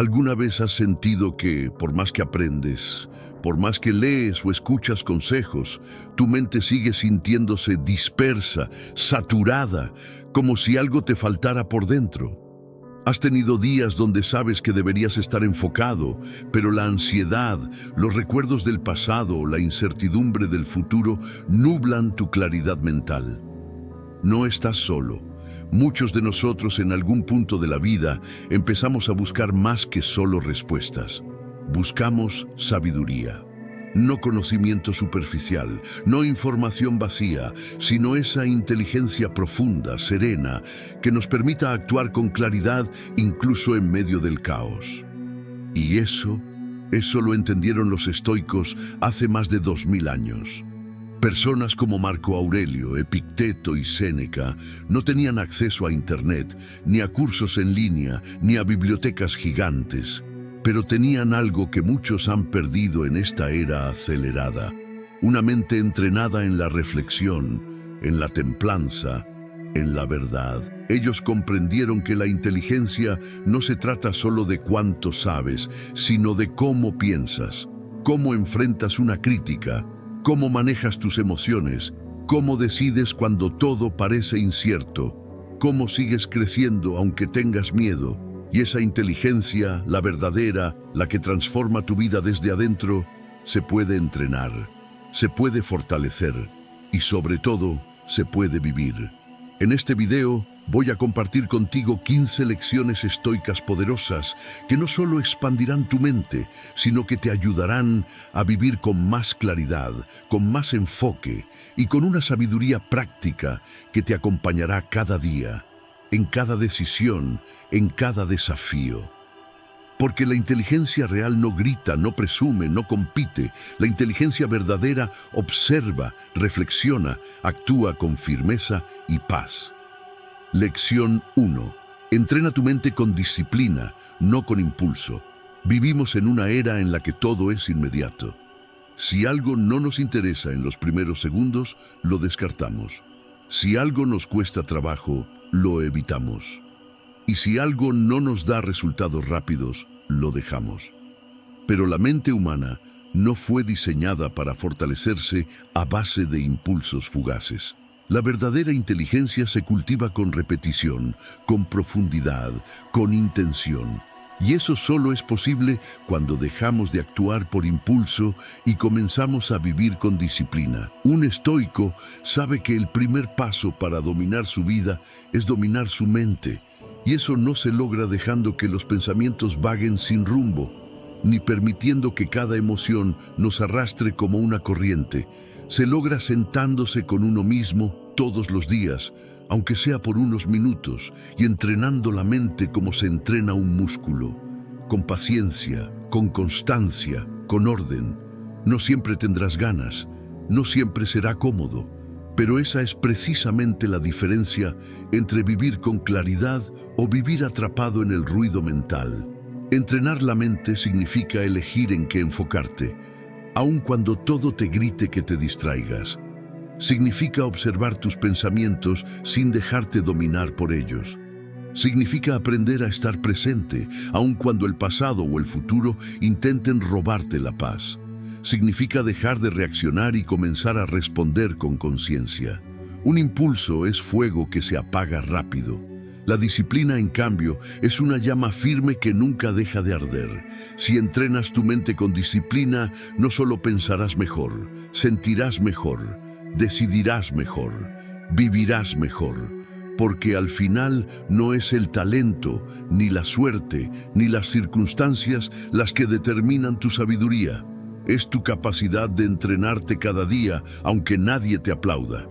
¿Alguna vez has sentido que, por más que aprendes, por más que lees o escuchas consejos, tu mente sigue sintiéndose dispersa, saturada, como si algo te faltara por dentro? Has tenido días donde sabes que deberías estar enfocado, pero la ansiedad, los recuerdos del pasado o la incertidumbre del futuro nublan tu claridad mental. No estás solo. Muchos de nosotros en algún punto de la vida empezamos a buscar más que solo respuestas. Buscamos sabiduría. No conocimiento superficial, no información vacía, sino esa inteligencia profunda, serena, que nos permita actuar con claridad incluso en medio del caos. Y eso lo entendieron los estoicos hace más de 2000 años. Personas como Marco Aurelio, Epicteto y Séneca no tenían acceso a Internet, ni a cursos en línea, ni a bibliotecas gigantes, pero tenían algo que muchos han perdido en esta era acelerada: una mente entrenada en la reflexión, en la templanza, en la verdad. Ellos comprendieron que la inteligencia no se trata solo de cuánto sabes, sino de cómo piensas, cómo enfrentas una crítica, cómo manejas tus emociones, cómo decides cuando todo parece incierto, cómo sigues creciendo aunque tengas miedo. Y esa inteligencia, la verdadera, la que transforma tu vida desde adentro, se puede entrenar, se puede fortalecer y sobre todo, se puede vivir. En este video voy a compartir contigo 15 lecciones estoicas poderosas que no solo expandirán tu mente, sino que te ayudarán a vivir con más claridad, con más enfoque y con una sabiduría práctica que te acompañará cada día, en cada decisión, en cada desafío. Porque la inteligencia real no grita, no presume, no compite. La inteligencia verdadera observa, reflexiona, actúa con firmeza y paz. Lección 1. Entrena tu mente con disciplina, no con impulso. Vivimos en una era en la que todo es inmediato. Si algo no nos interesa en los primeros segundos, lo descartamos. Si algo nos cuesta trabajo, lo evitamos. Y si algo no nos da resultados rápidos, lo dejamos. Pero la mente humana no fue diseñada para fortalecerse a base de impulsos fugaces. La verdadera inteligencia se cultiva con repetición, con profundidad, con intención. Y eso solo es posible cuando dejamos de actuar por impulso y comenzamos a vivir con disciplina. Un estoico sabe que el primer paso para dominar su vida es dominar su mente. Y eso no se logra dejando que los pensamientos vaguen sin rumbo, ni permitiendo que cada emoción nos arrastre como una corriente. Se logra sentándose con uno mismo todos los días, aunque sea por unos minutos, y entrenando la mente como se entrena un músculo, con paciencia, con constancia, con orden. No siempre tendrás ganas, no siempre será cómodo, pero esa es precisamente la diferencia entre vivir con claridad o vivir atrapado en el ruido mental. Entrenar la mente significa elegir en qué enfocarte, aun cuando todo te grite que te distraigas. Significa observar tus pensamientos sin dejarte dominar por ellos. Significa aprender a estar presente, aun cuando el pasado o el futuro intenten robarte la paz. Significa dejar de reaccionar y comenzar a responder con conciencia. Un impulso es fuego que se apaga rápido. La disciplina, en cambio, es una llama firme que nunca deja de arder. Si entrenas tu mente con disciplina, no solo pensarás mejor, sentirás mejor, decidirás mejor, vivirás mejor. Porque al final no es el talento, ni la suerte, ni las circunstancias las que determinan tu sabiduría. Es tu capacidad de entrenarte cada día, aunque nadie te aplauda.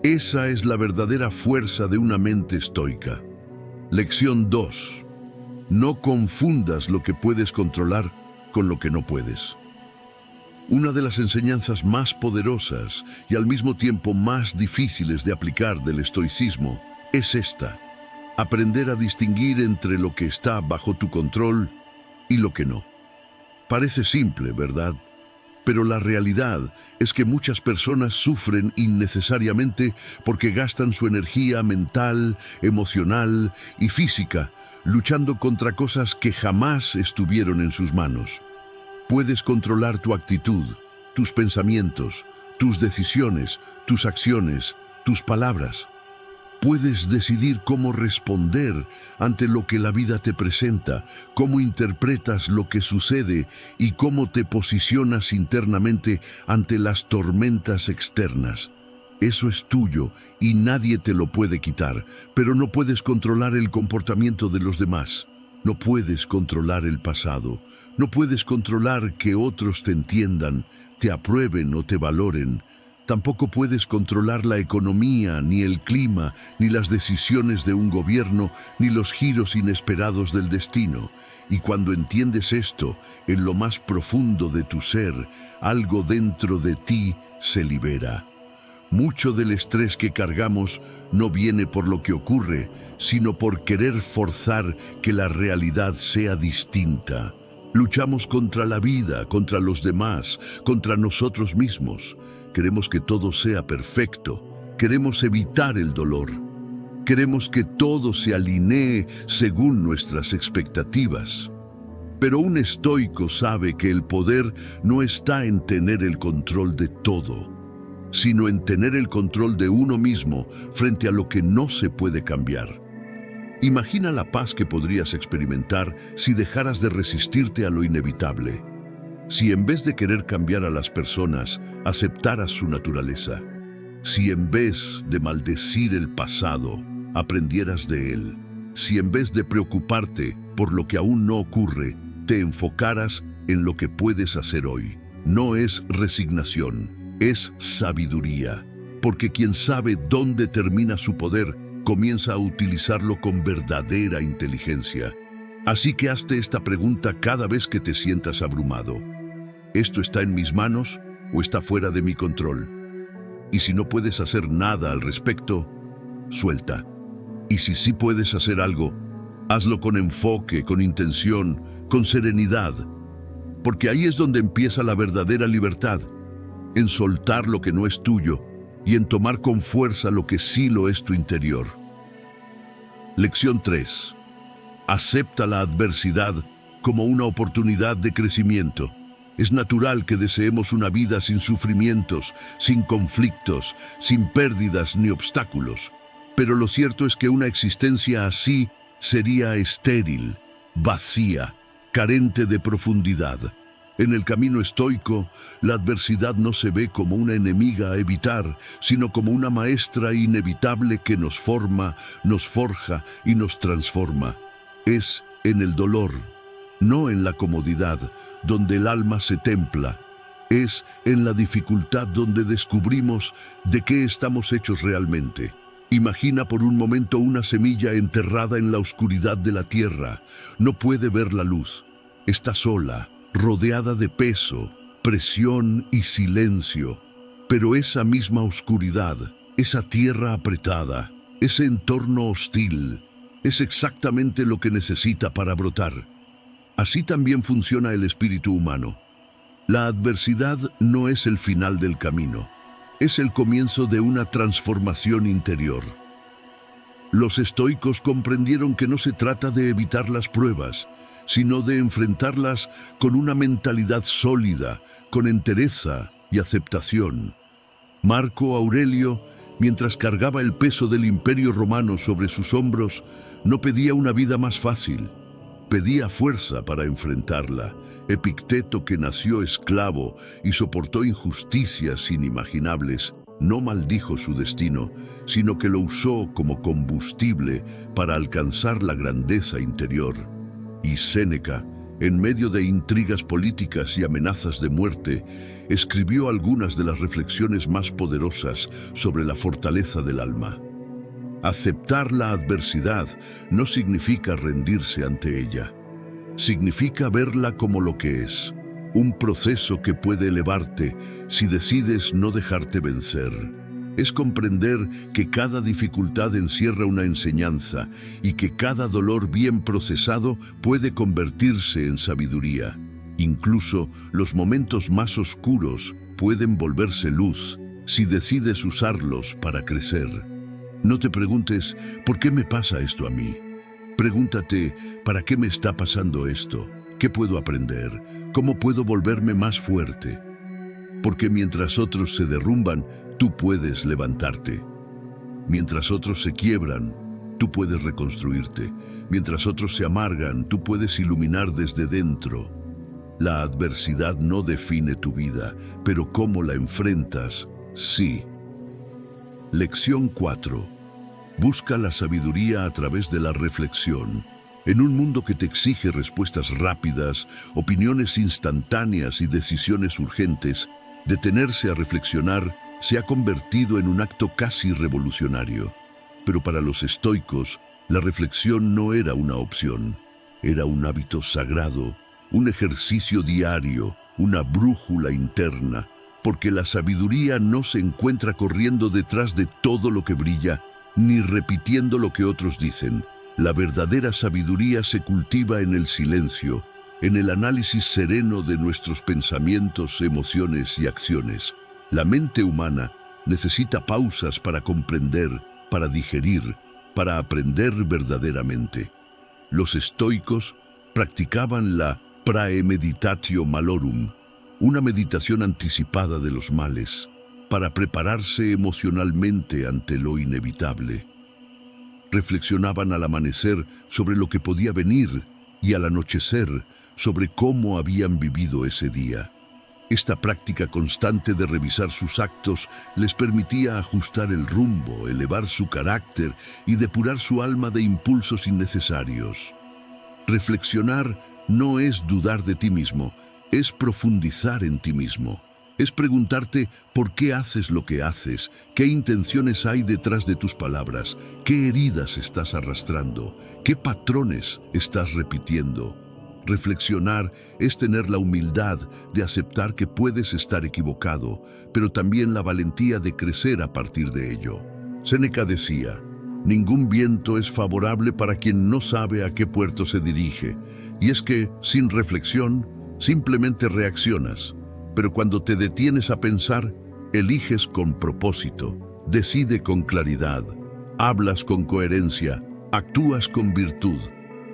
Esa es la verdadera fuerza de una mente estoica. Lección 2. No confundas lo que puedes controlar con lo que no puedes. Una de las enseñanzas más poderosas y al mismo tiempo más difíciles de aplicar del estoicismo es esta: aprender a distinguir entre lo que está bajo tu control y lo que no. Parece simple, ¿verdad? Pero la realidad es que muchas personas sufren innecesariamente porque gastan su energía mental, emocional y física luchando contra cosas que jamás estuvieron en sus manos. Puedes controlar tu actitud, tus pensamientos, tus decisiones, tus acciones, tus palabras. Puedes decidir cómo responder ante lo que la vida te presenta, cómo interpretas lo que sucede y cómo te posicionas internamente ante las tormentas externas. Eso es tuyo y nadie te lo puede quitar, pero no puedes controlar el comportamiento de los demás. No puedes controlar el pasado, no puedes controlar que otros te entiendan, te aprueben o te valoren. Tampoco puedes controlar la economía, ni el clima, ni las decisiones de un gobierno, ni los giros inesperados del destino. Y cuando entiendes esto, en lo más profundo de tu ser, algo dentro de ti se libera. Mucho del estrés que cargamos no viene por lo que ocurre, sino por querer forzar que la realidad sea distinta. Luchamos contra la vida, contra los demás, contra nosotros mismos. Queremos que todo sea perfecto. Queremos evitar el dolor. Queremos que todo se alinee según nuestras expectativas. Pero un estoico sabe que el poder no está en tener el control de todo, sino en tener el control de uno mismo frente a lo que no se puede cambiar. Imagina la paz que podrías experimentar si dejaras de resistirte a lo inevitable. Si en vez de querer cambiar a las personas, aceptaras su naturaleza. Si en vez de maldecir el pasado, aprendieras de él. Si en vez de preocuparte por lo que aún no ocurre, te enfocaras en lo que puedes hacer hoy. No es resignación, es sabiduría. Porque quien sabe dónde termina su poder, comienza a utilizarlo con verdadera inteligencia. Así que hazte esta pregunta cada vez que te sientas abrumado. ¿Esto está en mis manos o está fuera de mi control? Y si no puedes hacer nada al respecto, suelta. Y si sí puedes hacer algo, hazlo con enfoque, con intención, con serenidad. Porque ahí es donde empieza la verdadera libertad, en soltar lo que no es tuyo y en tomar con fuerza lo que sí lo es tu interior. Lección 3. Acepta la adversidad como una oportunidad de crecimiento. Es natural que deseemos una vida sin sufrimientos, sin conflictos, sin pérdidas ni obstáculos. Pero lo cierto es que una existencia así sería estéril, vacía, carente de profundidad. En el camino estoico, la adversidad no se ve como una enemiga a evitar, sino como una maestra inevitable que nos forma, nos forja y nos transforma. Es en el dolor, no en la comodidad, donde el alma se templa. Es en la dificultad donde descubrimos de qué estamos hechos realmente. Imagina por un momento una semilla enterrada en la oscuridad de la tierra. No puede ver la luz. Está sola, rodeada de peso, presión y silencio. Pero esa misma oscuridad, esa tierra apretada, ese entorno hostil, es exactamente lo que necesita para brotar. Así también funciona el espíritu humano. La adversidad no es el final del camino, es el comienzo de una transformación interior. Los estoicos comprendieron que no se trata de evitar las pruebas, sino de enfrentarlas con una mentalidad sólida, con entereza y aceptación. Marco Aurelio, mientras cargaba el peso del Imperio Romano sobre sus hombros, no pedía una vida más fácil. Pedía fuerza para enfrentarla. Epicteto, que nació esclavo y soportó injusticias inimaginables, no maldijo su destino, sino que lo usó como combustible para alcanzar la grandeza interior. Y Séneca, en medio de intrigas políticas y amenazas de muerte, escribió algunas de las reflexiones más poderosas sobre la fortaleza del alma. Aceptar la adversidad no significa rendirse ante ella. Significa verla como lo que es, un proceso que puede elevarte si decides no dejarte vencer. Es comprender que cada dificultad encierra una enseñanza y que cada dolor bien procesado puede convertirse en sabiduría. Incluso los momentos más oscuros pueden volverse luz si decides usarlos para crecer. No te preguntes, ¿por qué me pasa esto a mí? Pregúntate, ¿para qué me está pasando esto? ¿Qué puedo aprender? ¿Cómo puedo volverme más fuerte? Porque mientras otros se derrumban, tú puedes levantarte. Mientras otros se quiebran, tú puedes reconstruirte. Mientras otros se amargan, tú puedes iluminar desde dentro. La adversidad no define tu vida, pero cómo la enfrentas, sí. Lección 4. Busca la sabiduría a través de la reflexión. En un mundo que te exige respuestas rápidas, opiniones instantáneas y decisiones urgentes, detenerse a reflexionar se ha convertido en un acto casi revolucionario. Pero para los estoicos, la reflexión no era una opción, era un hábito sagrado, un ejercicio diario, una brújula interna, porque la sabiduría no se encuentra corriendo detrás de todo lo que brilla, ni repitiendo lo que otros dicen. La verdadera sabiduría se cultiva en el silencio, en el análisis sereno de nuestros pensamientos, emociones y acciones. La mente humana necesita pausas para comprender, para digerir, para aprender verdaderamente. Los estoicos practicaban la praemeditatio malorum, una meditación anticipada de los males, para prepararse emocionalmente ante lo inevitable. Reflexionaban al amanecer sobre lo que podía venir y al anochecer sobre cómo habían vivido ese día. Esta práctica constante de revisar sus actos les permitía ajustar el rumbo, elevar su carácter y depurar su alma de impulsos innecesarios. Reflexionar no es dudar de ti mismo, es profundizar en ti mismo. Es preguntarte por qué haces lo que haces, qué intenciones hay detrás de tus palabras, qué heridas estás arrastrando, qué patrones estás repitiendo. Reflexionar es tener la humildad de aceptar que puedes estar equivocado, pero también la valentía de crecer a partir de ello. Séneca decía, ningún viento es favorable para quien no sabe a qué puerto se dirige, y es que, sin reflexión, simplemente reaccionas. Pero cuando te detienes a pensar, eliges con propósito, decide con claridad, hablas con coherencia, actúas con virtud.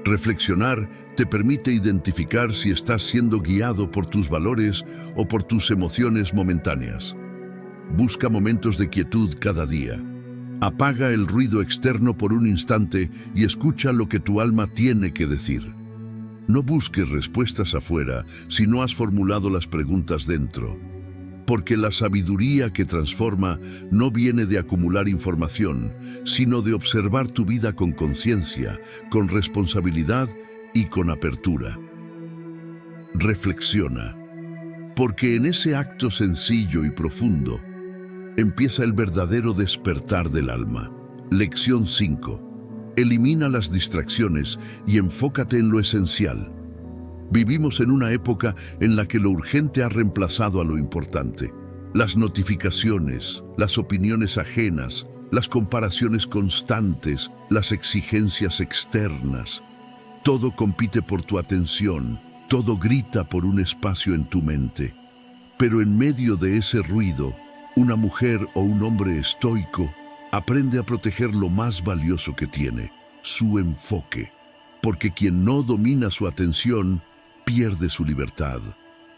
Reflexionar te permite identificar si estás siendo guiado por tus valores o por tus emociones momentáneas. Busca momentos de quietud cada día. Apaga el ruido externo por un instante y escucha lo que tu alma tiene que decir. No busques respuestas afuera si no has formulado las preguntas dentro, porque la sabiduría que transforma no viene de acumular información, sino de observar tu vida con conciencia, con responsabilidad y con apertura. Reflexiona, porque en ese acto sencillo y profundo empieza el verdadero despertar del alma. Lección 5. Elimina las distracciones y enfócate en lo esencial. Vivimos en una época en la que lo urgente ha reemplazado a lo importante. Las notificaciones, las opiniones ajenas, las comparaciones constantes, las exigencias externas. Todo compite por tu atención, todo grita por un espacio en tu mente. Pero en medio de ese ruido, una mujer o un hombre estoico aprende a proteger lo más valioso que tiene, su enfoque, porque quien no domina su atención pierde su libertad.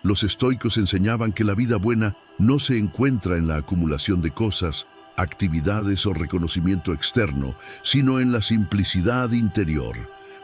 Los estoicos enseñaban que la vida buena no se encuentra en la acumulación de cosas, actividades o reconocimiento externo, sino en la simplicidad interior.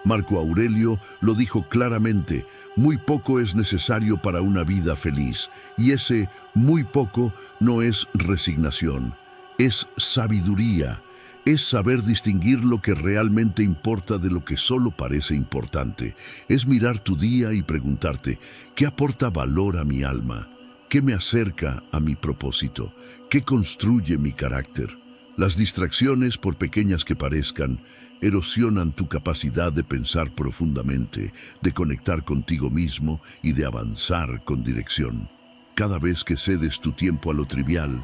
Marco Aurelio lo dijo claramente, muy poco es necesario para una vida feliz, y ese muy poco no es resignación. Es sabiduría, es saber distinguir lo que realmente importa de lo que solo parece importante. Es mirar tu día y preguntarte, ¿qué aporta valor a mi alma? ¿Qué me acerca a mi propósito? ¿Qué construye mi carácter? Las distracciones, por pequeñas que parezcan, erosionan tu capacidad de pensar profundamente, de conectar contigo mismo y de avanzar con dirección. Cada vez que cedes tu tiempo a lo trivial,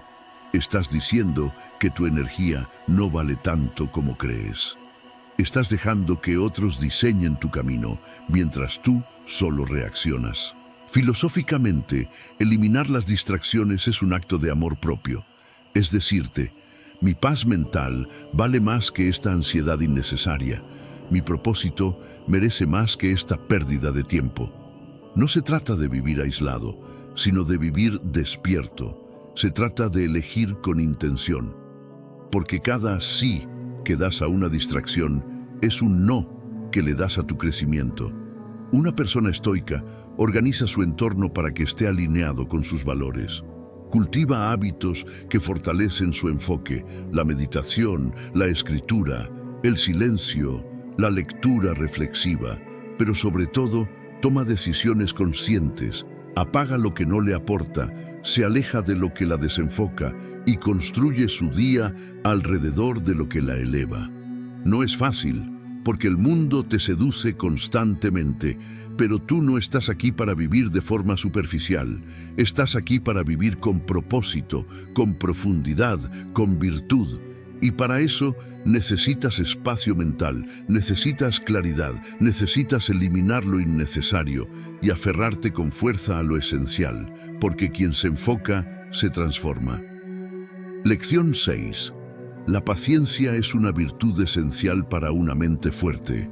estás diciendo que tu energía no vale tanto como crees. Estás dejando que otros diseñen tu camino, mientras tú solo reaccionas. Filosóficamente, eliminar las distracciones es un acto de amor propio. Es decirte, mi paz mental vale más que esta ansiedad innecesaria. Mi propósito merece más que esta pérdida de tiempo. No se trata de vivir aislado, sino de vivir despierto. Se trata de elegir con intención. Porque cada sí que das a una distracción es un no que le das a tu crecimiento. Una persona estoica organiza su entorno para que esté alineado con sus valores. Cultiva hábitos que fortalecen su enfoque, la meditación, la escritura, el silencio, la lectura reflexiva, pero sobre todo toma decisiones conscientes, apaga lo que no le aporta, se aleja de lo que la desenfoca y construye su día alrededor de lo que la eleva. No es fácil, porque el mundo te seduce constantemente, pero tú no estás aquí para vivir de forma superficial. Estás aquí para vivir con propósito, con profundidad, con virtud. Y para eso necesitas espacio mental, necesitas claridad, necesitas eliminar lo innecesario y aferrarte con fuerza a lo esencial, porque quien se enfoca se transforma. Lección 6. La paciencia es una virtud esencial para una mente fuerte.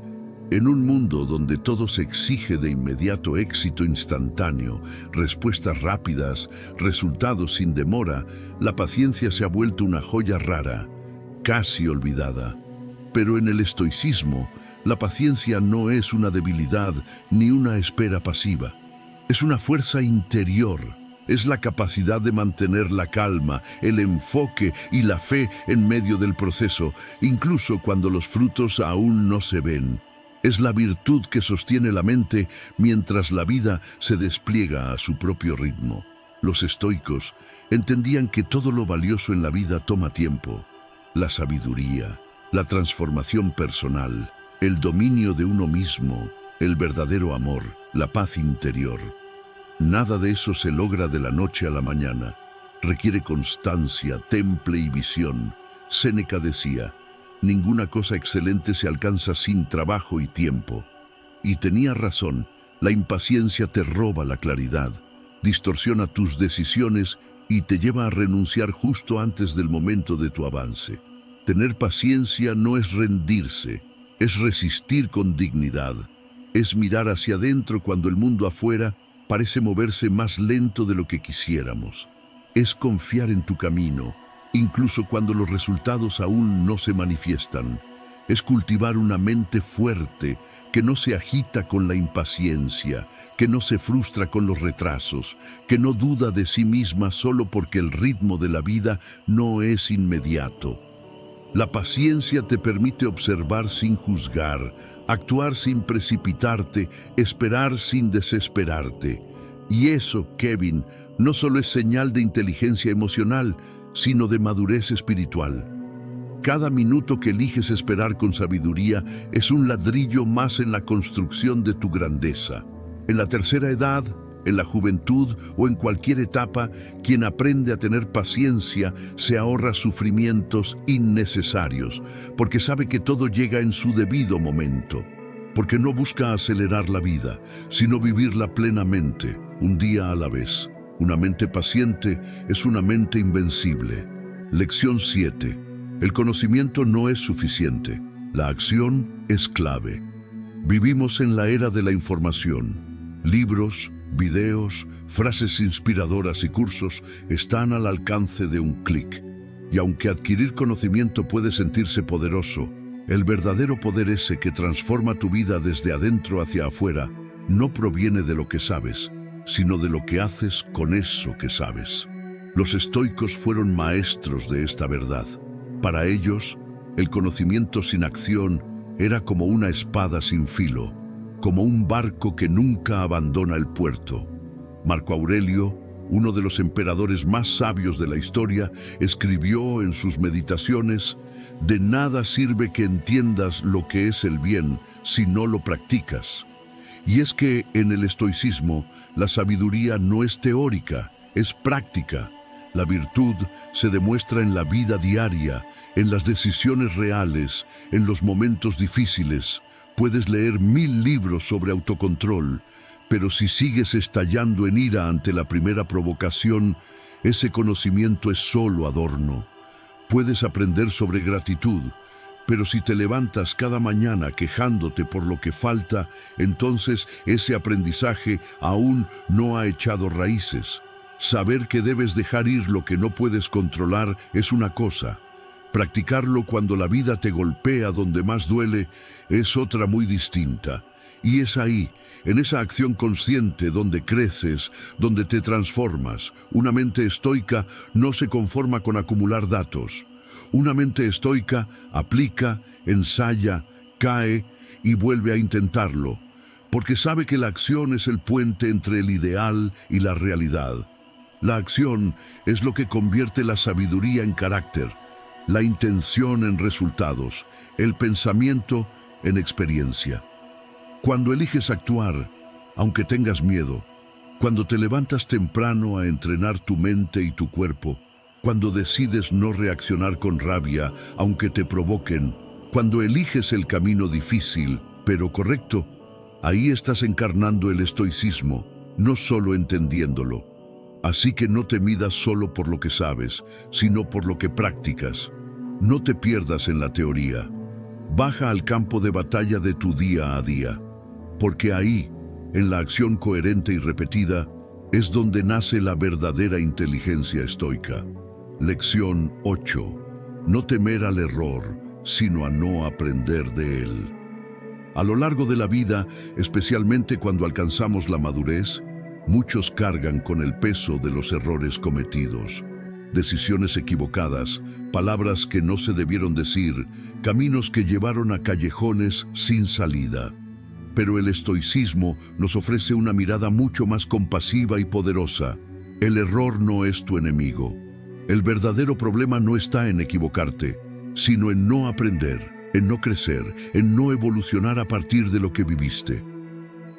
En un mundo donde todo se exige de inmediato éxito instantáneo, respuestas rápidas, resultados sin demora, la paciencia se ha vuelto una joya rara, casi olvidada. Pero en el estoicismo, la paciencia no es una debilidad ni una espera pasiva. Es una fuerza interior. Es la capacidad de mantener la calma, el enfoque y la fe en medio del proceso, incluso cuando los frutos aún no se ven. Es la virtud que sostiene la mente mientras la vida se despliega a su propio ritmo. Los estoicos entendían que todo lo valioso en la vida toma tiempo. La sabiduría, la transformación personal, el dominio de uno mismo, el verdadero amor, la paz interior. Nada de eso se logra de la noche a la mañana. Requiere constancia, temple y visión. Séneca decía: ninguna cosa excelente se alcanza sin trabajo y tiempo. Y tenía razón, la impaciencia te roba la claridad, distorsiona tus decisiones y te lleva a renunciar justo antes del momento de tu avance. Tener paciencia no es rendirse, es resistir con dignidad, es mirar hacia adentro cuando el mundo afuera parece moverse más lento de lo que quisiéramos. Es confiar en tu camino, incluso cuando los resultados aún no se manifiestan. Es cultivar una mente fuerte que no se agita con la impaciencia, que no se frustra con los retrasos, que no duda de sí misma solo porque el ritmo de la vida no es inmediato. La paciencia te permite observar sin juzgar, actuar sin precipitarte, esperar sin desesperarte. Y eso, Kevin, no solo es señal de inteligencia emocional, sino de madurez espiritual. Cada minuto que eliges esperar con sabiduría es un ladrillo más en la construcción de tu grandeza. En la tercera edad, en la juventud o en cualquier etapa, quien aprende a tener paciencia se ahorra sufrimientos innecesarios, porque sabe que todo llega en su debido momento. Porque no busca acelerar la vida, sino vivirla plenamente, un día a la vez. Una mente paciente es una mente invencible. Lección 7. El conocimiento no es suficiente. La acción es clave. Vivimos en la era de la información. Libros, videos, frases inspiradoras y cursos están al alcance de un clic. Y aunque adquirir conocimiento puede sentirse poderoso, el verdadero poder ese que transforma tu vida desde adentro hacia afuera no proviene de lo que sabes, sino de lo que haces con eso que sabes. Los estoicos fueron maestros de esta verdad. Para ellos, el conocimiento sin acción era como una espada sin filo, como un barco que nunca abandona el puerto. Marco Aurelio, uno de los emperadores más sabios de la historia, escribió en sus meditaciones: «De nada sirve que entiendas lo que es el bien si no lo practicas». Y es que en el estoicismo la sabiduría no es teórica, es práctica. La virtud se demuestra en la vida diaria, en las decisiones reales, en los momentos difíciles. Puedes leer 1000 libros sobre autocontrol, pero si sigues estallando en ira ante la primera provocación, ese conocimiento es solo adorno. Puedes aprender sobre gratitud, Pero si te levantas cada mañana quejándote por lo que falta, entonces ese aprendizaje aún no ha echado raíces. Saber que debes dejar ir lo que no puedes controlar es una cosa. Practicarlo cuando la vida te golpea donde más duele es otra muy distinta. Y es ahí, en esa acción consciente donde creces, donde te transformas. Una mente estoica no se conforma con acumular datos. Una mente estoica aplica, ensaya, cae y vuelve a intentarlo, porque sabe que la acción es el puente entre el ideal y la realidad. La acción es lo que convierte la sabiduría en carácter, la intención en resultados, el pensamiento en experiencia. Cuando eliges actuar, aunque tengas miedo, cuando te levantas temprano a entrenar tu mente y tu cuerpo, cuando decides no reaccionar con rabia, aunque te provoquen, cuando eliges el camino difícil, pero correcto, ahí estás encarnando el estoicismo, no solo entendiéndolo. Así que no te midas solo por lo que sabes, sino por lo que practicas. No te pierdas en la teoría. Baja al campo de batalla de tu día a día, porque ahí, en la acción coherente y repetida, es donde nace la verdadera inteligencia estoica. Lección 8. No temer al error, sino a no aprender de él. A lo largo de la vida, especialmente cuando alcanzamos la madurez, muchos cargan con el peso de los errores cometidos. Decisiones equivocadas, palabras que no se debieron decir, caminos que llevaron a callejones sin salida. Pero el estoicismo nos ofrece una mirada mucho más compasiva y poderosa. El error no es tu enemigo. El verdadero problema no está en equivocarte, sino en no aprender, en no crecer, en no evolucionar a partir de lo que viviste.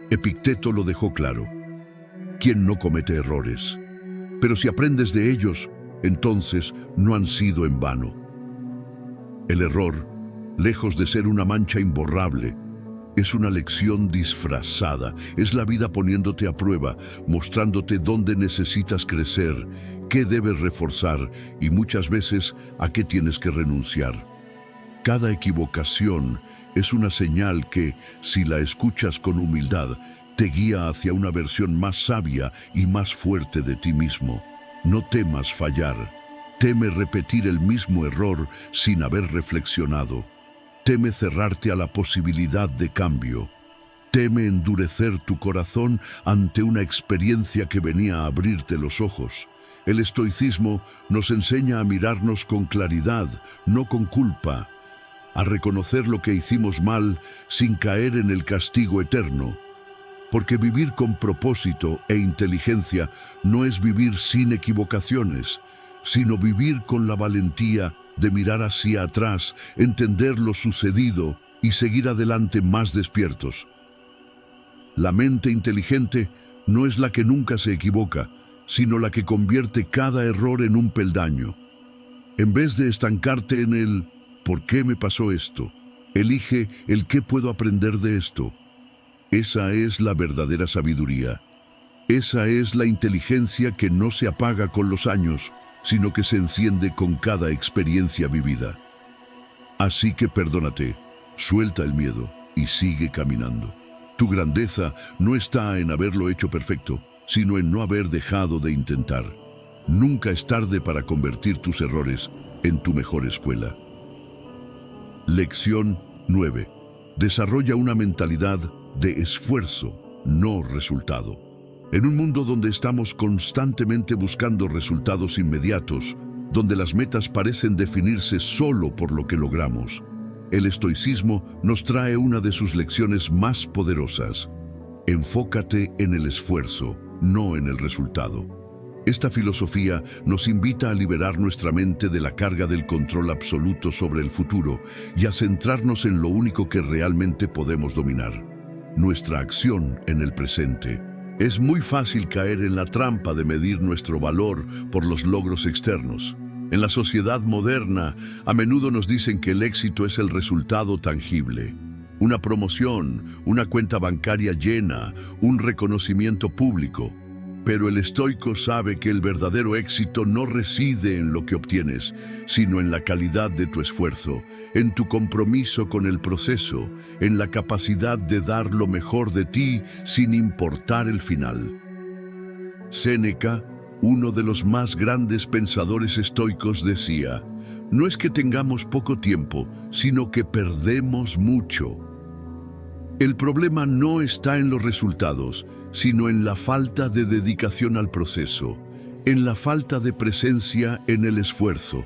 Epicteto lo dejó claro. ¿Quién no comete errores? Pero si aprendes de ellos, entonces no han sido en vano. El error, lejos de ser una mancha imborrable, es una lección disfrazada, es la vida poniéndote a prueba, mostrándote dónde necesitas crecer, qué debes reforzar y muchas veces a qué tienes que renunciar. Cada equivocación es una señal que, si la escuchas con humildad, te guía hacia una versión más sabia y más fuerte de ti mismo. No temas fallar, teme repetir el mismo error sin haber reflexionado. Teme cerrarte a la posibilidad de cambio. Teme endurecer tu corazón ante una experiencia que venía a abrirte los ojos. El estoicismo nos enseña a mirarnos con claridad, no con culpa, a reconocer lo que hicimos mal sin caer en el castigo eterno. Porque vivir con propósito e inteligencia no es vivir sin equivocaciones, sino vivir con la valentía de mirar hacia atrás, entender lo sucedido y seguir adelante más despiertos. La mente inteligente no es la que nunca se equivoca, sino la que convierte cada error en un peldaño. En vez de estancarte en el ¿por qué me pasó esto?, elige el ¿qué puedo aprender de esto? Esa es la verdadera sabiduría. Esa es la inteligencia que no se apaga con los años, sino que se enciende con cada experiencia vivida. Así que perdónate, suelta el miedo y sigue caminando. Tu grandeza no está en haberlo hecho perfecto, sino en no haber dejado de intentar. Nunca es tarde para convertir tus errores en tu mejor escuela. Lección 9. Desarrolla una mentalidad de esfuerzo, no resultado. En un mundo donde estamos constantemente buscando resultados inmediatos, donde las metas parecen definirse solo por lo que logramos, el estoicismo nos trae una de sus lecciones más poderosas. Enfócate en el esfuerzo, no en el resultado. Esta filosofía nos invita a liberar nuestra mente de la carga del control absoluto sobre el futuro y a centrarnos en lo único que realmente podemos dominar: nuestra acción en el presente. Es muy fácil caer en la trampa de medir nuestro valor por los logros externos. En la sociedad moderna, a menudo nos dicen que el éxito es el resultado tangible. Una promoción, una cuenta bancaria llena, un reconocimiento público. Pero el estoico sabe que el verdadero éxito no reside en lo que obtienes, sino en la calidad de tu esfuerzo, en tu compromiso con el proceso, en la capacidad de dar lo mejor de ti sin importar el final. Séneca, uno de los más grandes pensadores estoicos, decía: no es que tengamos poco tiempo, sino que perdemos mucho. El problema no está en los resultados, sino en la falta de dedicación al proceso, en la falta de presencia en el esfuerzo.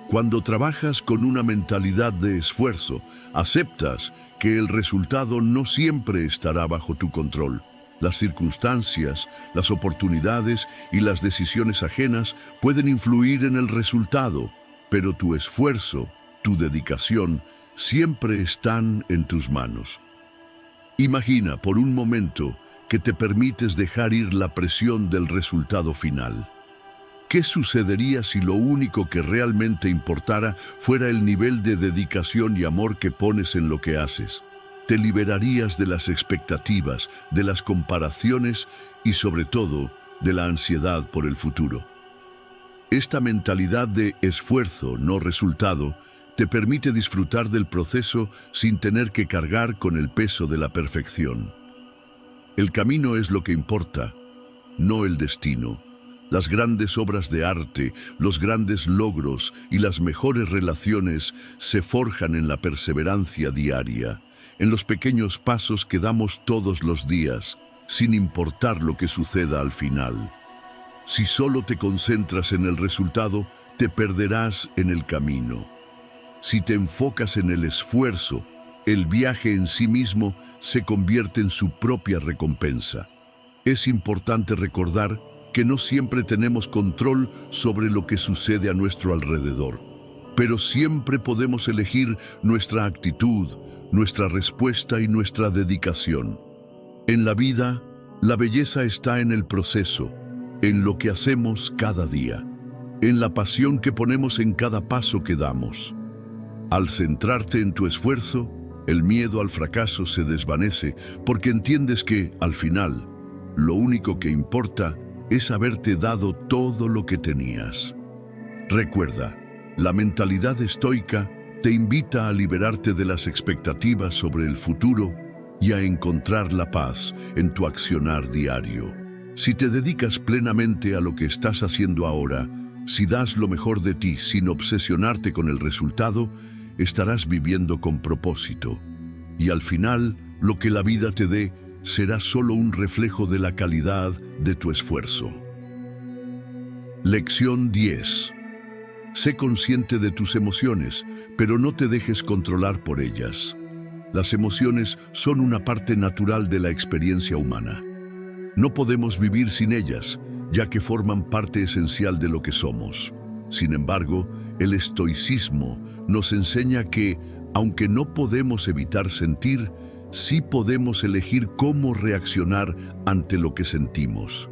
Cuando trabajas con una mentalidad de esfuerzo, aceptas que el resultado no siempre estará bajo tu control. Las circunstancias, las oportunidades y las decisiones ajenas pueden influir en el resultado, pero tu esfuerzo, tu dedicación, siempre están en tus manos. Imagina por un momento que te permites dejar ir la presión del resultado final. ¿Qué sucedería si lo único que realmente importara fuera el nivel de dedicación y amor que pones en lo que haces? Te liberarías de las expectativas, de las comparaciones y sobre todo de la ansiedad por el futuro. Esta mentalidad de esfuerzo, no resultado, te permite disfrutar del proceso sin tener que cargar con el peso de la perfección. El camino es lo que importa, no el destino. Las grandes obras de arte, los grandes logros y las mejores relaciones se forjan en la perseverancia diaria, en los pequeños pasos que damos todos los días, sin importar lo que suceda al final. Si solo te concentras en el resultado, te perderás en el camino. Si te enfocas en el esfuerzo, el viaje en sí mismo se convierte en su propia recompensa. Es importante recordar que no siempre tenemos control sobre lo que sucede a nuestro alrededor, pero siempre podemos elegir nuestra actitud, nuestra respuesta y nuestra dedicación. En la vida, la belleza está en el proceso, en lo que hacemos cada día, en la pasión que ponemos en cada paso que damos. Al centrarte en tu esfuerzo, el miedo al fracaso se desvanece porque entiendes que, al final, lo único que importa es haberte dado todo lo que tenías. Recuerda, la mentalidad estoica te invita a liberarte de las expectativas sobre el futuro y a encontrar la paz en tu accionar diario. Si te dedicas plenamente a lo que estás haciendo ahora, si das lo mejor de ti sin obsesionarte con el resultado, estarás viviendo con propósito. Y al final, lo que la vida te dé será solo un reflejo de la calidad de tu esfuerzo. Lección 10. Sé consciente de tus emociones, pero no te dejes controlar por ellas. Las emociones son una parte natural de la experiencia humana. No podemos vivir sin ellas, ya que forman parte esencial de lo que somos. Sin embargo, el estoicismo nos enseña que, aunque no podemos evitar sentir, sí podemos elegir cómo reaccionar ante lo que sentimos.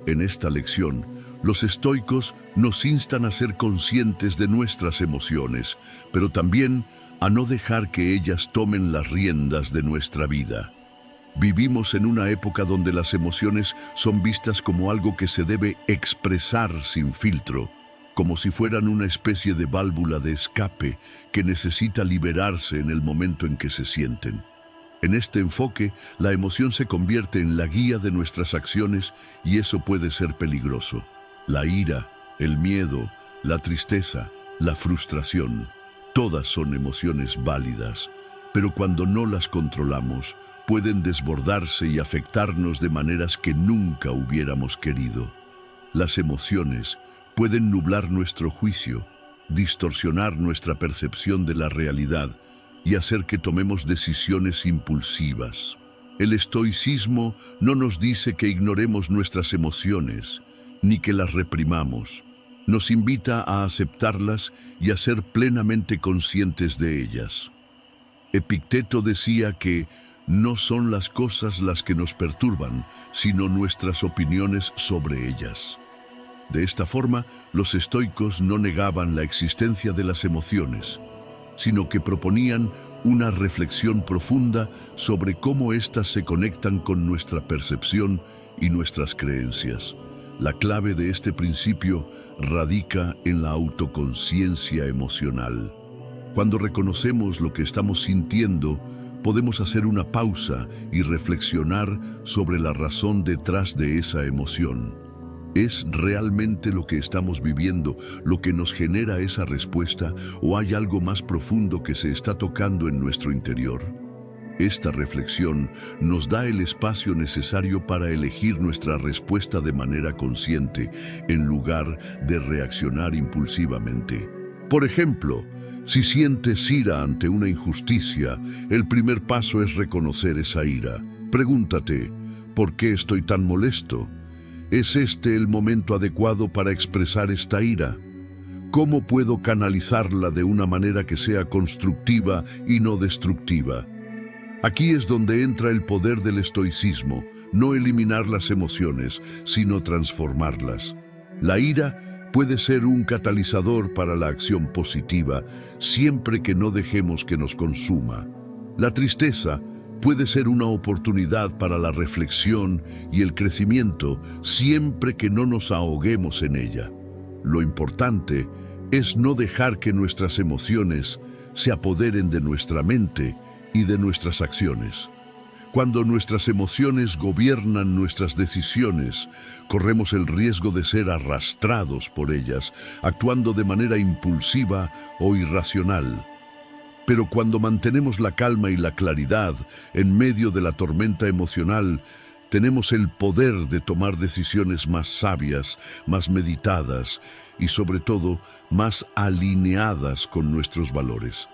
En esta lección, los estoicos nos instan a ser conscientes de nuestras emociones, pero también a no dejar que ellas tomen las riendas de nuestra vida. Vivimos en una época donde las emociones son vistas como algo que se debe expresar sin filtro, como si fueran una especie de válvula de escape que necesita liberarse en el momento en que se sienten. En este enfoque, la emoción se convierte en la guía de nuestras acciones y eso puede ser peligroso. La ira, el miedo, la tristeza, la frustración, todas son emociones válidas, pero cuando no las controlamos, pueden desbordarse y afectarnos de maneras que nunca hubiéramos querido. Las emociones pueden nublar nuestro juicio, distorsionar nuestra percepción de la realidad y hacer que tomemos decisiones impulsivas. El estoicismo no nos dice que ignoremos nuestras emociones, ni que las reprimamos. Nos invita a aceptarlas y a ser plenamente conscientes de ellas. Epicteto decía que no son las cosas las que nos perturban, sino nuestras opiniones sobre ellas. De esta forma, los estoicos no negaban la existencia de las emociones, sino que proponían una reflexión profunda sobre cómo éstas se conectan con nuestra percepción y nuestras creencias. La clave de este principio radica en la autoconciencia emocional. Cuando reconocemos lo que estamos sintiendo, podemos hacer una pausa y reflexionar sobre la razón detrás de esa emoción. ¿Es realmente lo que estamos viviendo lo que nos genera esa respuesta o hay algo más profundo que se está tocando en nuestro interior? Esta reflexión nos da el espacio necesario para elegir nuestra respuesta de manera consciente, en lugar de reaccionar impulsivamente. Por ejemplo, si sientes ira ante una injusticia, el primer paso es reconocer esa ira. Pregúntate, ¿por qué estoy tan molesto? ¿Es este el momento adecuado para expresar esta ira? ¿Cómo puedo canalizarla de una manera que sea constructiva y no destructiva? Aquí es donde entra el poder del estoicismo, no eliminar las emociones, sino transformarlas. La ira puede ser un catalizador para la acción positiva, siempre que no dejemos que nos consuma. La tristeza puede ser una oportunidad para la reflexión y el crecimiento, siempre que no nos ahoguemos en ella. Lo importante es no dejar que nuestras emociones se apoderen de nuestra mente y de nuestras acciones. Cuando nuestras emociones gobiernan nuestras decisiones, corremos el riesgo de ser arrastrados por ellas, actuando de manera impulsiva o irracional. Pero cuando mantenemos la calma y la claridad en medio de la tormenta emocional, tenemos el poder de tomar decisiones más sabias, más meditadas y sobre todo más alineadas con nuestros valores.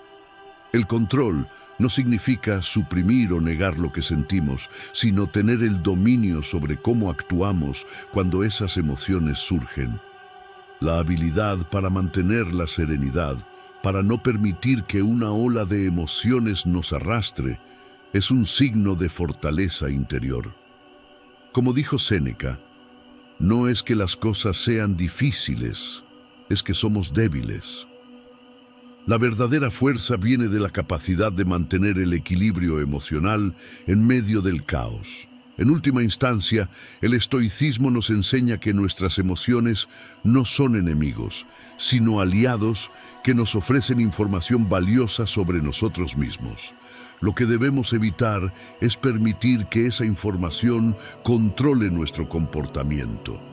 El control no significa suprimir o negar lo que sentimos, sino tener el dominio sobre cómo actuamos cuando esas emociones surgen. La habilidad para mantener la serenidad, para no permitir que una ola de emociones nos arrastre, es un signo de fortaleza interior. Como dijo Séneca, no es que las cosas sean difíciles, es que somos débiles. La verdadera fuerza viene de la capacidad de mantener el equilibrio emocional en medio del caos. En última instancia, el estoicismo nos enseña que nuestras emociones no son enemigos, sino aliados que nos ofrecen información valiosa sobre nosotros mismos. Lo que debemos evitar es permitir que esa información controle nuestro comportamiento.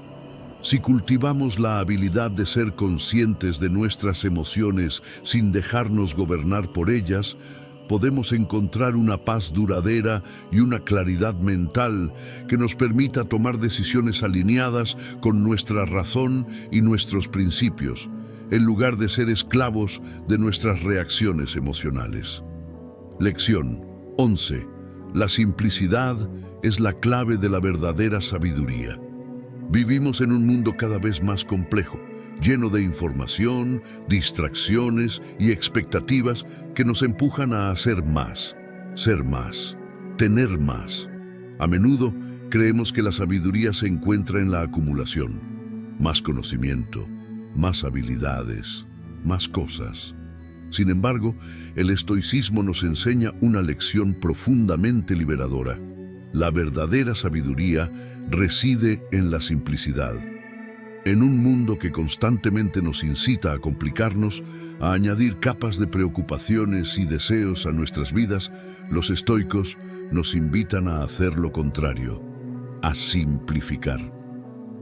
Si cultivamos la habilidad de ser conscientes de nuestras emociones sin dejarnos gobernar por ellas, podemos encontrar una paz duradera y una claridad mental que nos permita tomar decisiones alineadas con nuestra razón y nuestros principios, en lugar de ser esclavos de nuestras reacciones emocionales. Lección 11. La simplicidad es la clave de la verdadera sabiduría. Vivimos en un mundo cada vez más complejo, lleno de información, distracciones y expectativas que nos empujan a hacer más, ser más, tener más. A menudo creemos que la sabiduría se encuentra en la acumulación, más conocimiento, más habilidades, más cosas. Sin embargo, el estoicismo nos enseña una lección profundamente liberadora. La verdadera sabiduría reside en la simplicidad. En un mundo que constantemente nos incita a complicarnos, a añadir capas de preocupaciones y deseos a nuestras vidas, los estoicos nos invitan a hacer lo contrario, a simplificar.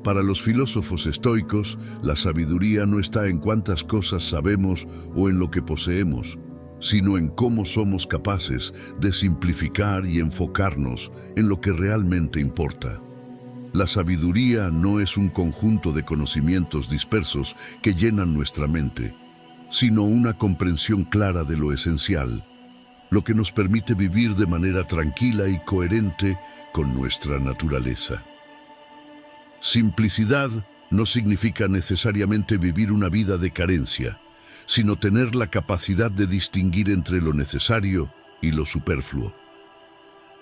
Para los filósofos estoicos, la sabiduría no está en cuántas cosas sabemos o en lo que poseemos, sino en cómo somos capaces de simplificar y enfocarnos en lo que realmente importa. La sabiduría no es un conjunto de conocimientos dispersos que llenan nuestra mente, sino una comprensión clara de lo esencial, lo que nos permite vivir de manera tranquila y coherente con nuestra naturaleza. Simplicidad no significa necesariamente vivir una vida de carencia, sino tener la capacidad de distinguir entre lo necesario y lo superfluo.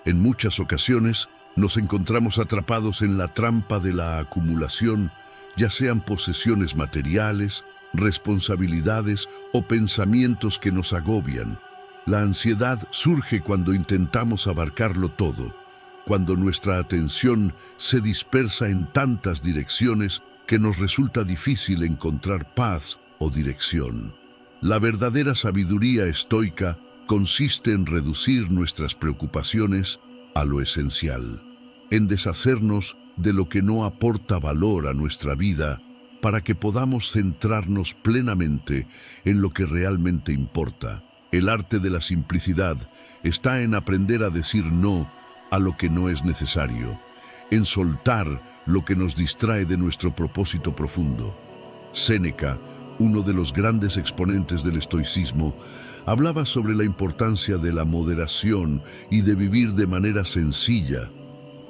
En muchas ocasiones nos encontramos atrapados en la trampa de la acumulación, ya sean posesiones materiales, responsabilidades o pensamientos que nos agobian. La ansiedad surge cuando intentamos abarcarlo todo, cuando nuestra atención se dispersa en tantas direcciones que nos resulta difícil encontrar paz o dirección. La verdadera sabiduría estoica consiste en reducir nuestras preocupaciones a lo esencial, en deshacernos de lo que no aporta valor a nuestra vida para que podamos centrarnos plenamente en lo que realmente importa. El arte de la simplicidad está en aprender a decir no a lo que no es necesario, en soltar lo que nos distrae de nuestro propósito profundo. Séneca, uno de los grandes exponentes del estoicismo, hablaba sobre la importancia de la moderación y de vivir de manera sencilla.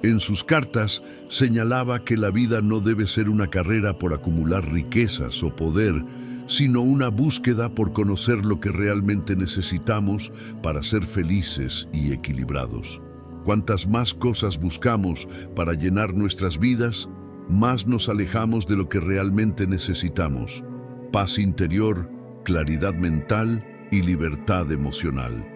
En sus cartas señalaba que la vida no debe ser una carrera por acumular riquezas o poder, sino una búsqueda por conocer lo que realmente necesitamos para ser felices y equilibrados. Cuantas más cosas buscamos para llenar nuestras vidas, más nos alejamos de lo que realmente necesitamos: paz interior, claridad mental y libertad emocional.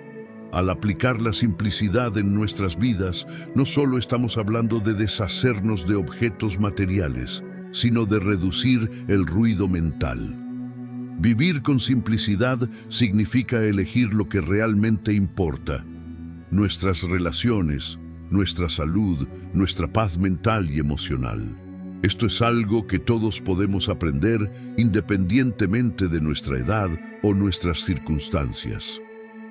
Al aplicar la simplicidad en nuestras vidas, no solo estamos hablando de deshacernos de objetos materiales, sino de reducir el ruido mental. Vivir con simplicidad significa elegir lo que realmente importa: nuestras relaciones, nuestra salud, nuestra paz mental y emocional. Esto es algo que todos podemos aprender independientemente de nuestra edad o nuestras circunstancias.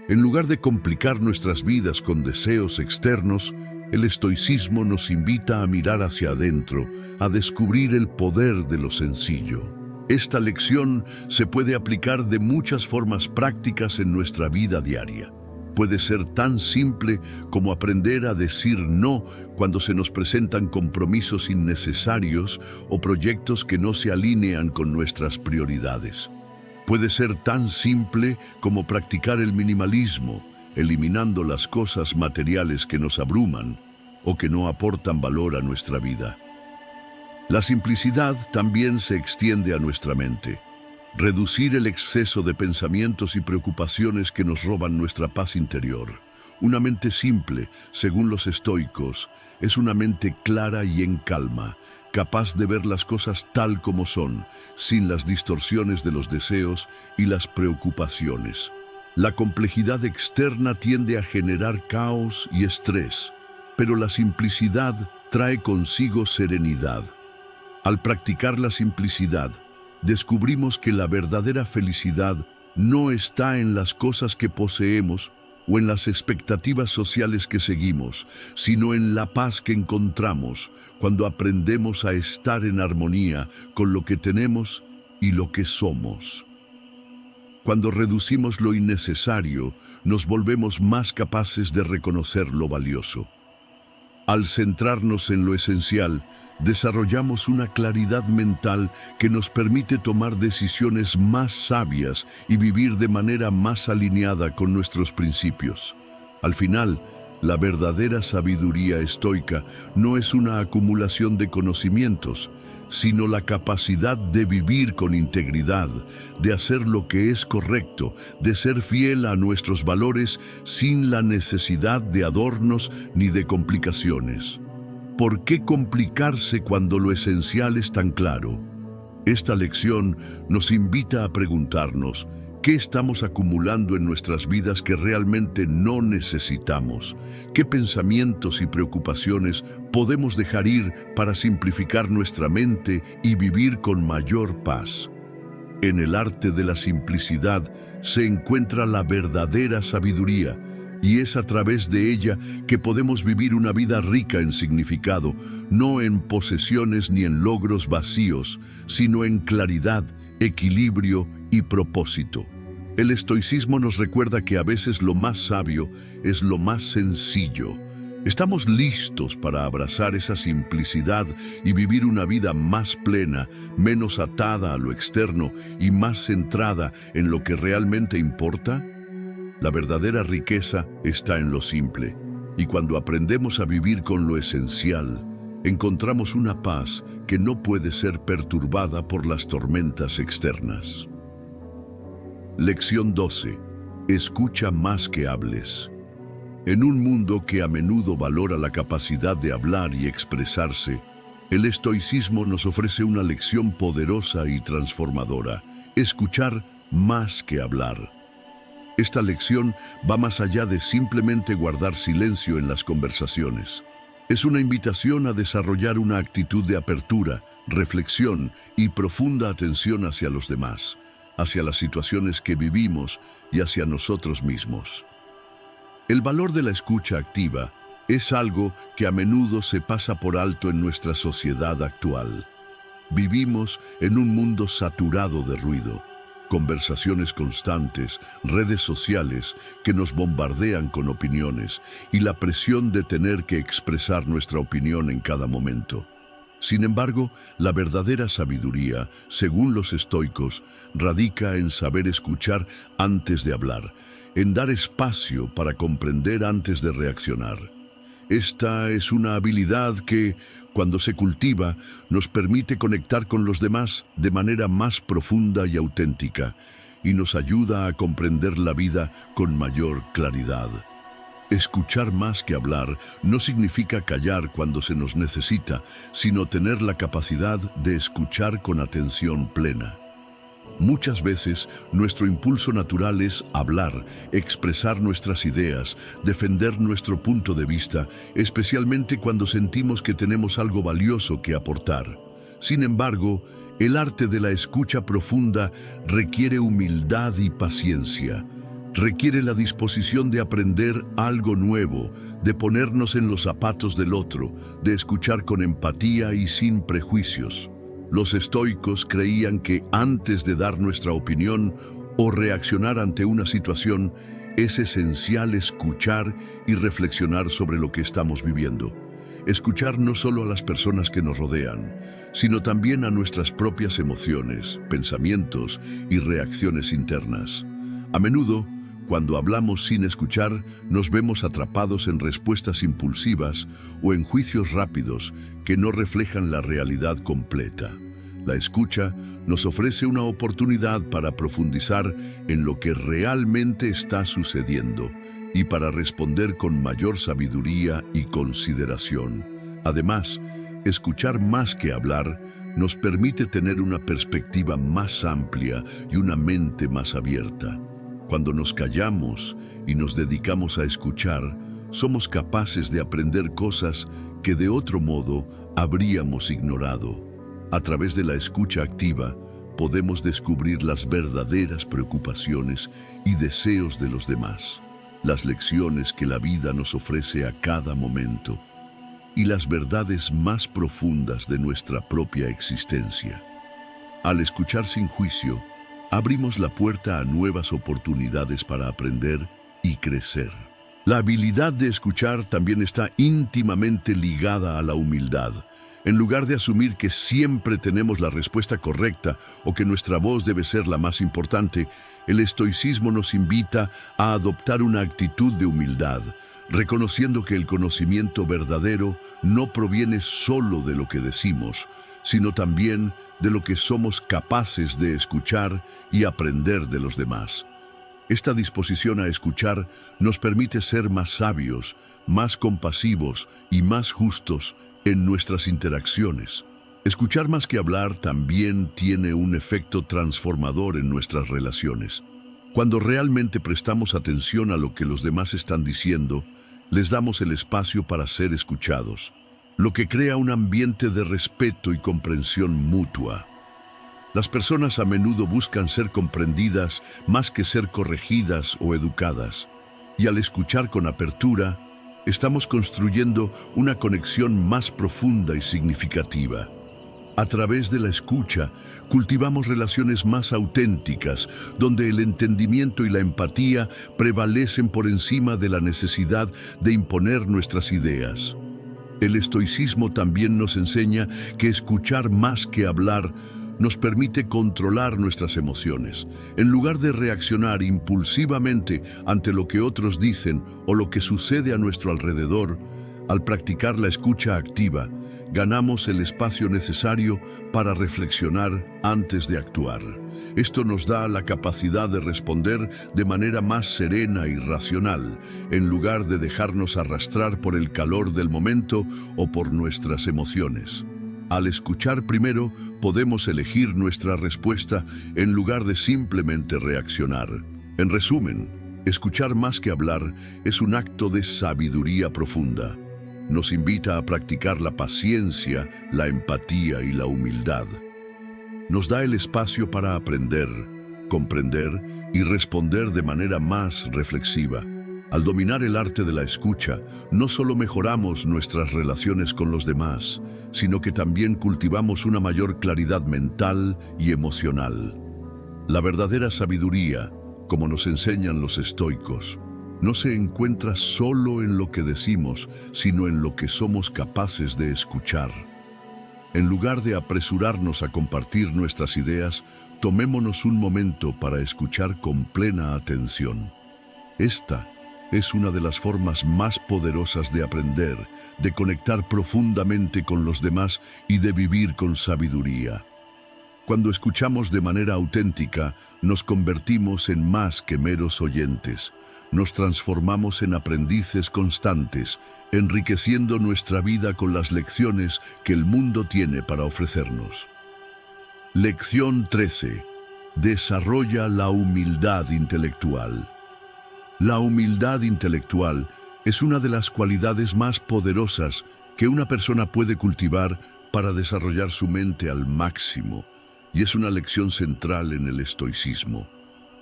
En lugar de complicar nuestras vidas con deseos externos, el estoicismo nos invita a mirar hacia adentro, a descubrir el poder de lo sencillo. Esta lección se puede aplicar de muchas formas prácticas en nuestra vida diaria. Puede ser tan simple como aprender a decir no cuando se nos presentan compromisos innecesarios o proyectos que no se alinean con nuestras prioridades. Puede ser tan simple como practicar el minimalismo, eliminando las cosas materiales que nos abruman o que no aportan valor a nuestra vida. La simplicidad también se extiende a nuestra mente. Reducir el exceso de pensamientos y preocupaciones que nos roban nuestra paz interior. Una mente simple, según los estoicos, es una mente clara y en calma, capaz de ver las cosas tal como son, sin las distorsiones de los deseos y las preocupaciones. La complejidad externa tiende a generar caos y estrés, pero la simplicidad trae consigo serenidad. Al practicar la simplicidad, descubrimos que la verdadera felicidad no está en las cosas que poseemos o en las expectativas sociales que seguimos, sino en la paz que encontramos cuando aprendemos a estar en armonía con lo que tenemos y lo que somos. Cuando reducimos lo innecesario, nos volvemos más capaces de reconocer lo valioso. Al centrarnos en lo esencial, desarrollamos una claridad mental que nos permite tomar decisiones más sabias y vivir de manera más alineada con nuestros principios. Al final, la verdadera sabiduría estoica no es una acumulación de conocimientos, sino la capacidad de vivir con integridad, de hacer lo que es correcto, de ser fiel a nuestros valores sin la necesidad de adornos ni de complicaciones. ¿Por qué complicarse cuando lo esencial es tan claro? Esta lección nos invita a preguntarnos: ¿qué estamos acumulando en nuestras vidas que realmente no necesitamos? ¿Qué pensamientos y preocupaciones podemos dejar ir para simplificar nuestra mente y vivir con mayor paz? En el arte de la simplicidad se encuentra la verdadera sabiduría, y es a través de ella que podemos vivir una vida rica en significado, no en posesiones ni en logros vacíos, sino en claridad, equilibrio y propósito. El estoicismo nos recuerda que a veces lo más sabio es lo más sencillo. ¿Estamos listos para abrazar esa simplicidad y vivir una vida más plena, menos atada a lo externo y más centrada en lo que realmente importa? La verdadera riqueza está en lo simple, y cuando aprendemos a vivir con lo esencial, encontramos una paz que no puede ser perturbada por las tormentas externas. Lección 12. Escucha más que hables. En un mundo que a menudo valora la capacidad de hablar y expresarse, el estoicismo nos ofrece una lección poderosa y transformadora: escuchar más que hablar. Esta lección va más allá de simplemente guardar silencio en las conversaciones. Es una invitación a desarrollar una actitud de apertura, reflexión y profunda atención hacia los demás, hacia las situaciones que vivimos y hacia nosotros mismos. El valor de la escucha activa es algo que a menudo se pasa por alto en nuestra sociedad actual. Vivimos en un mundo saturado de ruido, conversaciones constantes, redes sociales que nos bombardean con opiniones y la presión de tener que expresar nuestra opinión en cada momento. Sin embargo, la verdadera sabiduría, según los estoicos, radica en saber escuchar antes de hablar, en dar espacio para comprender antes de reaccionar. Esta es una habilidad que, cuando se cultiva, nos permite conectar con los demás de manera más profunda y auténtica, y nos ayuda a comprender la vida con mayor claridad. Escuchar más que hablar no significa callar cuando se nos necesita, sino tener la capacidad de escuchar con atención plena. Muchas veces, nuestro impulso natural es hablar, expresar nuestras ideas, defender nuestro punto de vista, especialmente cuando sentimos que tenemos algo valioso que aportar. Sin embargo, el arte de la escucha profunda requiere humildad y paciencia. Requiere la disposición de aprender algo nuevo, de ponernos en los zapatos del otro, de escuchar con empatía y sin prejuicios. Los estoicos creían que antes de dar nuestra opinión o reaccionar ante una situación, es esencial escuchar y reflexionar sobre lo que estamos viviendo. Escuchar no solo a las personas que nos rodean, sino también a nuestras propias emociones, pensamientos y reacciones internas. A menudo, cuando hablamos sin escuchar, nos vemos atrapados en respuestas impulsivas o en juicios rápidos que no reflejan la realidad completa. La escucha nos ofrece una oportunidad para profundizar en lo que realmente está sucediendo y para responder con mayor sabiduría y consideración. Además, escuchar más que hablar nos permite tener una perspectiva más amplia y una mente más abierta. Cuando nos callamos y nos dedicamos a escuchar, somos capaces de aprender cosas que de otro modo habríamos ignorado. A través de la escucha activa, podemos descubrir las verdaderas preocupaciones y deseos de los demás, las lecciones que la vida nos ofrece a cada momento y las verdades más profundas de nuestra propia existencia. Al escuchar sin juicio, abrimos la puerta a nuevas oportunidades para aprender y crecer. La habilidad de escuchar también está íntimamente ligada a la humildad. En lugar de asumir que siempre tenemos la respuesta correcta o que nuestra voz debe ser la más importante, el estoicismo nos invita a adoptar una actitud de humildad, reconociendo que el conocimiento verdadero no proviene solo de lo que decimos, sino también de lo que somos capaces de escuchar y aprender de los demás. Esta disposición a escuchar nos permite ser más sabios, más compasivos y más justos en nuestras interacciones. Escuchar más que hablar también tiene un efecto transformador en nuestras relaciones. Cuando realmente prestamos atención a lo que los demás están diciendo, les damos el espacio para ser escuchados, lo que crea un ambiente de respeto y comprensión mutua. Las personas a menudo buscan ser comprendidas más que ser corregidas o educadas, y al escuchar con apertura, estamos construyendo una conexión más profunda y significativa. A través de la escucha, cultivamos relaciones más auténticas, donde el entendimiento y la empatía prevalecen por encima de la necesidad de imponer nuestras ideas. El estoicismo también nos enseña que escuchar más que hablar nos permite controlar nuestras emociones. En lugar de reaccionar impulsivamente ante lo que otros dicen o lo que sucede a nuestro alrededor, al practicar la escucha activa, ganamos el espacio necesario para reflexionar antes de actuar. Esto nos da la capacidad de responder de manera más serena y racional, en lugar de dejarnos arrastrar por el calor del momento o por nuestras emociones. Al escuchar primero, podemos elegir nuestra respuesta en lugar de simplemente reaccionar. En resumen, escuchar más que hablar es un acto de sabiduría profunda. Nos invita a practicar la paciencia, la empatía y la humildad. Nos da el espacio para aprender, comprender y responder de manera más reflexiva. Al dominar el arte de la escucha, no solo mejoramos nuestras relaciones con los demás, sino que también cultivamos una mayor claridad mental y emocional. La verdadera sabiduría, como nos enseñan los estoicos, no se encuentra solo en lo que decimos, sino en lo que somos capaces de escuchar. En lugar de apresurarnos a compartir nuestras ideas, tomémonos un momento para escuchar con plena atención. Esta es una de las formas más poderosas de aprender, de conectar profundamente con los demás y de vivir con sabiduría. Cuando escuchamos de manera auténtica, nos convertimos en más que meros oyentes. Nos transformamos en aprendices constantes, enriqueciendo nuestra vida con las lecciones que el mundo tiene para ofrecernos. Lección 13. Desarrolla la humildad intelectual. La humildad intelectual es una de las cualidades más poderosas que una persona puede cultivar para desarrollar su mente al máximo, y es una lección central en el estoicismo.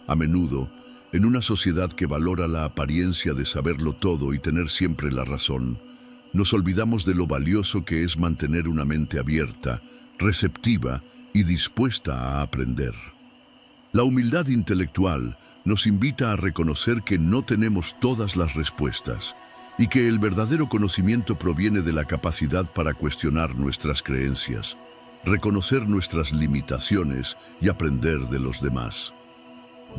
A menudo, en una sociedad que valora la apariencia de saberlo todo y tener siempre la razón, nos olvidamos de lo valioso que es mantener una mente abierta, receptiva y dispuesta a aprender. La humildad intelectual nos invita a reconocer que no tenemos todas las respuestas y que el verdadero conocimiento proviene de la capacidad para cuestionar nuestras creencias, reconocer nuestras limitaciones y aprender de los demás.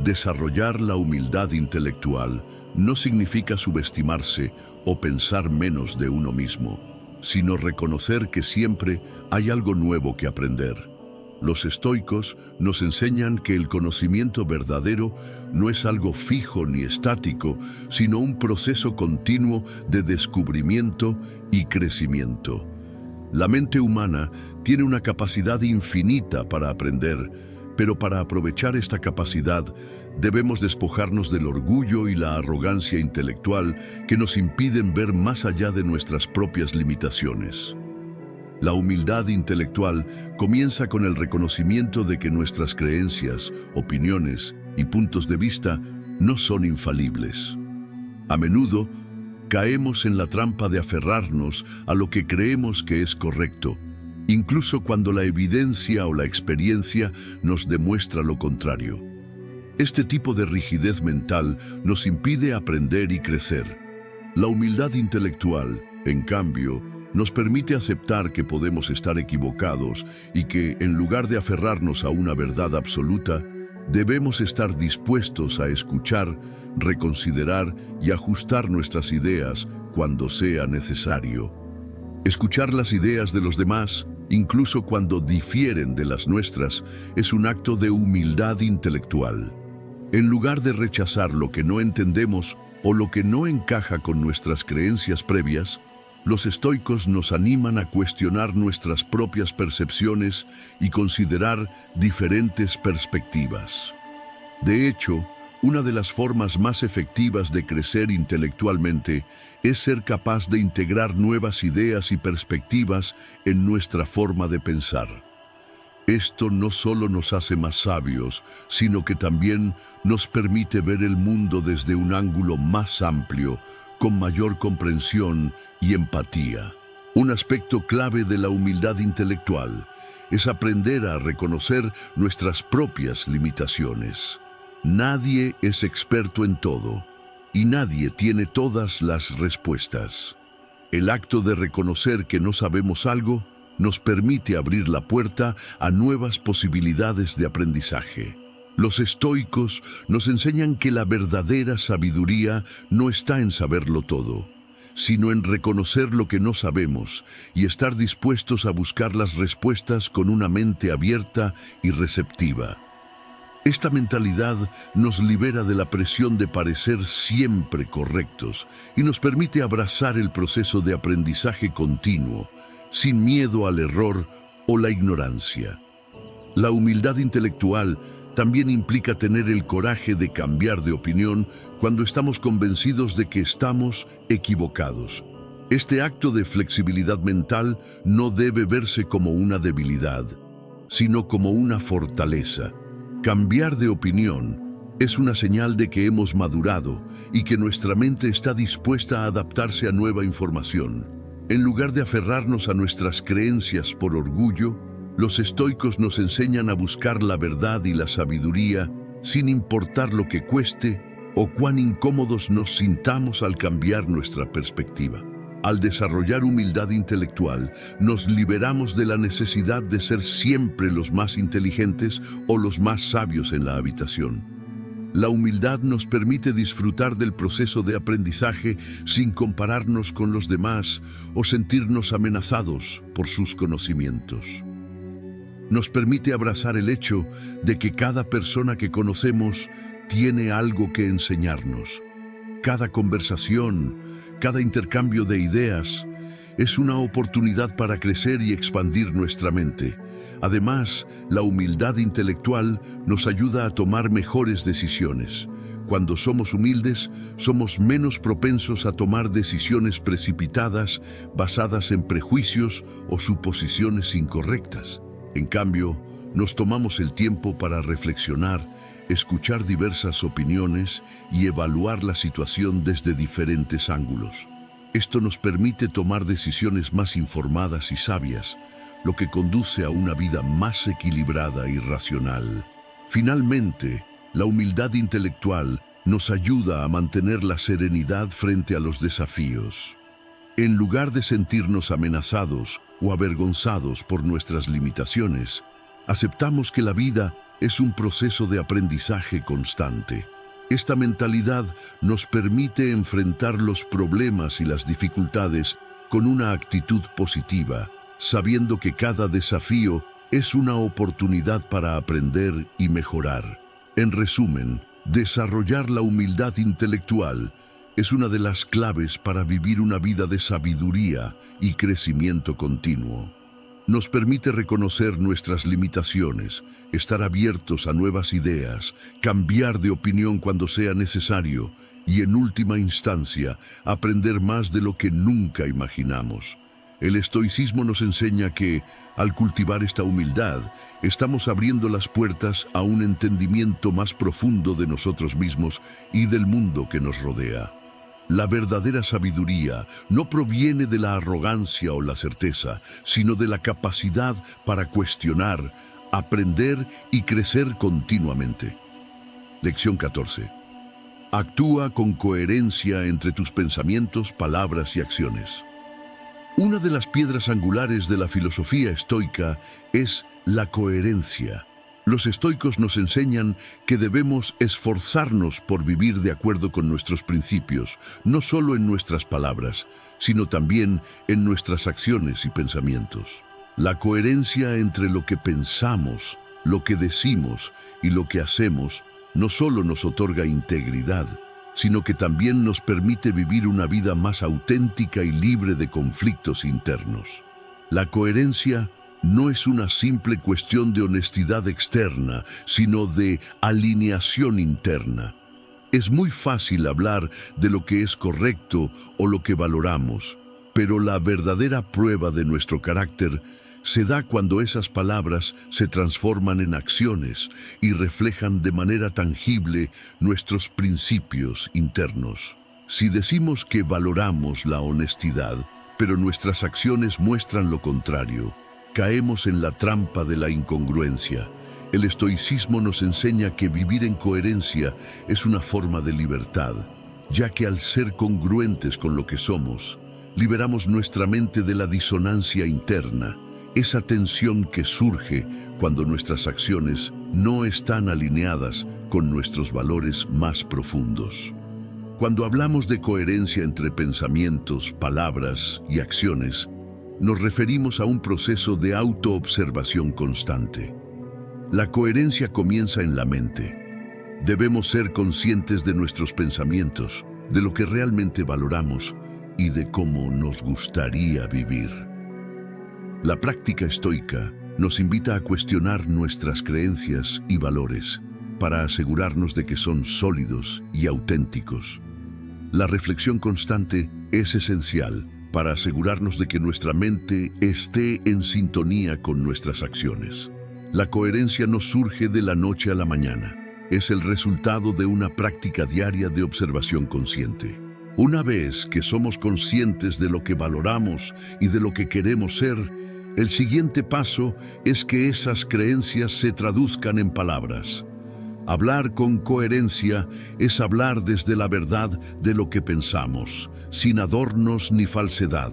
Desarrollar la humildad intelectual no significa subestimarse o pensar menos de uno mismo, sino reconocer que siempre hay algo nuevo que aprender. Los estoicos nos enseñan que el conocimiento verdadero no es algo fijo ni estático, sino un proceso continuo de descubrimiento y crecimiento. La mente humana tiene una capacidad infinita para aprender, pero para aprovechar esta capacidad debemos despojarnos del orgullo y la arrogancia intelectual que nos impiden ver más allá de nuestras propias limitaciones. La humildad intelectual comienza con el reconocimiento de que nuestras creencias, opiniones y puntos de vista no son infalibles. A menudo, caemos en la trampa de aferrarnos a lo que creemos que es correcto, incluso cuando la evidencia o la experiencia nos demuestra lo contrario. Este tipo de rigidez mental nos impide aprender y crecer. La humildad intelectual, en cambio, nos permite aceptar que podemos estar equivocados y que, en lugar de aferrarnos a una verdad absoluta, debemos estar dispuestos a escuchar, reconsiderar y ajustar nuestras ideas cuando sea necesario. Escuchar las ideas de los demás, incluso cuando difieren de las nuestras, es un acto de humildad intelectual. En lugar de rechazar lo que no entendemos o lo que no encaja con nuestras creencias previas, los estoicos nos animan a cuestionar nuestras propias percepciones y considerar diferentes perspectivas. De hecho, una de las formas más efectivas de crecer intelectualmente es ser capaz de integrar nuevas ideas y perspectivas en nuestra forma de pensar. Esto no solo nos hace más sabios, sino que también nos permite ver el mundo desde un ángulo más amplio, con mayor comprensión y empatía. Un aspecto clave de la humildad intelectual es aprender a reconocer nuestras propias limitaciones. Nadie es experto en todo y nadie tiene todas las respuestas. El acto de reconocer que no sabemos algo nos permite abrir la puerta a nuevas posibilidades de aprendizaje. Los estoicos nos enseñan que la verdadera sabiduría no está en saberlo todo, sino en reconocer lo que no sabemos y estar dispuestos a buscar las respuestas con una mente abierta y receptiva. Esta mentalidad nos libera de la presión de parecer siempre correctos y nos permite abrazar el proceso de aprendizaje continuo, sin miedo al error o la ignorancia. La humildad intelectual también implica tener el coraje de cambiar de opinión cuando estamos convencidos de que estamos equivocados. Este acto de flexibilidad mental no debe verse como una debilidad, sino como una fortaleza. Cambiar de opinión es una señal de que hemos madurado y que nuestra mente está dispuesta a adaptarse a nueva información. En lugar de aferrarnos a nuestras creencias por orgullo, los estoicos nos enseñan a buscar la verdad y la sabiduría sin importar lo que cueste o cuán incómodos nos sintamos al cambiar nuestra perspectiva. Al desarrollar humildad intelectual, nos liberamos de la necesidad de ser siempre los más inteligentes o los más sabios en la habitación. La humildad nos permite disfrutar del proceso de aprendizaje sin compararnos con los demás o sentirnos amenazados por sus conocimientos. Nos permite abrazar el hecho de que cada persona que conocemos tiene algo que enseñarnos. Cada conversación, cada intercambio de ideas es una oportunidad para crecer y expandir nuestra mente. Además, la humildad intelectual nos ayuda a tomar mejores decisiones. Cuando somos humildes, somos menos propensos a tomar decisiones precipitadas basadas en prejuicios o suposiciones incorrectas. En cambio, nos tomamos el tiempo para reflexionar, escuchar diversas opiniones y evaluar la situación desde diferentes ángulos. Esto nos permite tomar decisiones más informadas y sabias, lo que conduce a una vida más equilibrada y racional. Finalmente, la humildad intelectual nos ayuda a mantener la serenidad frente a los desafíos. En lugar de sentirnos amenazados o avergonzados por nuestras limitaciones, aceptamos que la vida es un proceso de aprendizaje constante. Esta mentalidad nos permite enfrentar los problemas y las dificultades con una actitud positiva, sabiendo que cada desafío es una oportunidad para aprender y mejorar. En resumen, desarrollar la humildad intelectual es una de las claves para vivir una vida de sabiduría y crecimiento continuo. Nos permite reconocer nuestras limitaciones, estar abiertos a nuevas ideas, cambiar de opinión cuando sea necesario y, en última instancia, aprender más de lo que nunca imaginamos. El estoicismo nos enseña que, al cultivar esta humildad, estamos abriendo las puertas a un entendimiento más profundo de nosotros mismos y del mundo que nos rodea. La verdadera sabiduría no proviene de la arrogancia o la certeza, sino de la capacidad para cuestionar, aprender y crecer continuamente. Lección 14. Actúa con coherencia entre tus pensamientos, palabras y acciones. Una de las piedras angulares de la filosofía estoica es la coherencia. Los estoicos nos enseñan que debemos esforzarnos por vivir de acuerdo con nuestros principios, no solo en nuestras palabras, sino también en nuestras acciones y pensamientos. La coherencia entre lo que pensamos, lo que decimos y lo que hacemos no solo nos otorga integridad, sino que también nos permite vivir una vida más auténtica y libre de conflictos internos. La coherencia no es una simple cuestión de honestidad externa, sino de alineación interna. Es muy fácil hablar de lo que es correcto o lo que valoramos, pero la verdadera prueba de nuestro carácter se da cuando esas palabras se transforman en acciones y reflejan de manera tangible nuestros principios internos. Si decimos que valoramos la honestidad, pero nuestras acciones muestran lo contrario, caemos en la trampa de la incongruencia. El estoicismo nos enseña que vivir en coherencia es una forma de libertad, ya que al ser congruentes con lo que somos, liberamos nuestra mente de la disonancia interna, esa tensión que surge cuando nuestras acciones no están alineadas con nuestros valores más profundos. Cuando hablamos de coherencia entre pensamientos, palabras y acciones, nos referimos a un proceso de autoobservación constante. La coherencia comienza en la mente. Debemos ser conscientes de nuestros pensamientos, de lo que realmente valoramos y de cómo nos gustaría vivir. La práctica estoica nos invita a cuestionar nuestras creencias y valores para asegurarnos de que son sólidos y auténticos. La reflexión constante es esencial para asegurarnos de que nuestra mente esté en sintonía con nuestras acciones. La coherencia no surge de la noche a la mañana. Es el resultado de una práctica diaria de observación consciente. Una vez que somos conscientes de lo que valoramos y de lo que queremos ser, el siguiente paso es que esas creencias se traduzcan en palabras. Hablar con coherencia es hablar desde la verdad de lo que pensamos, sin adornos ni falsedad.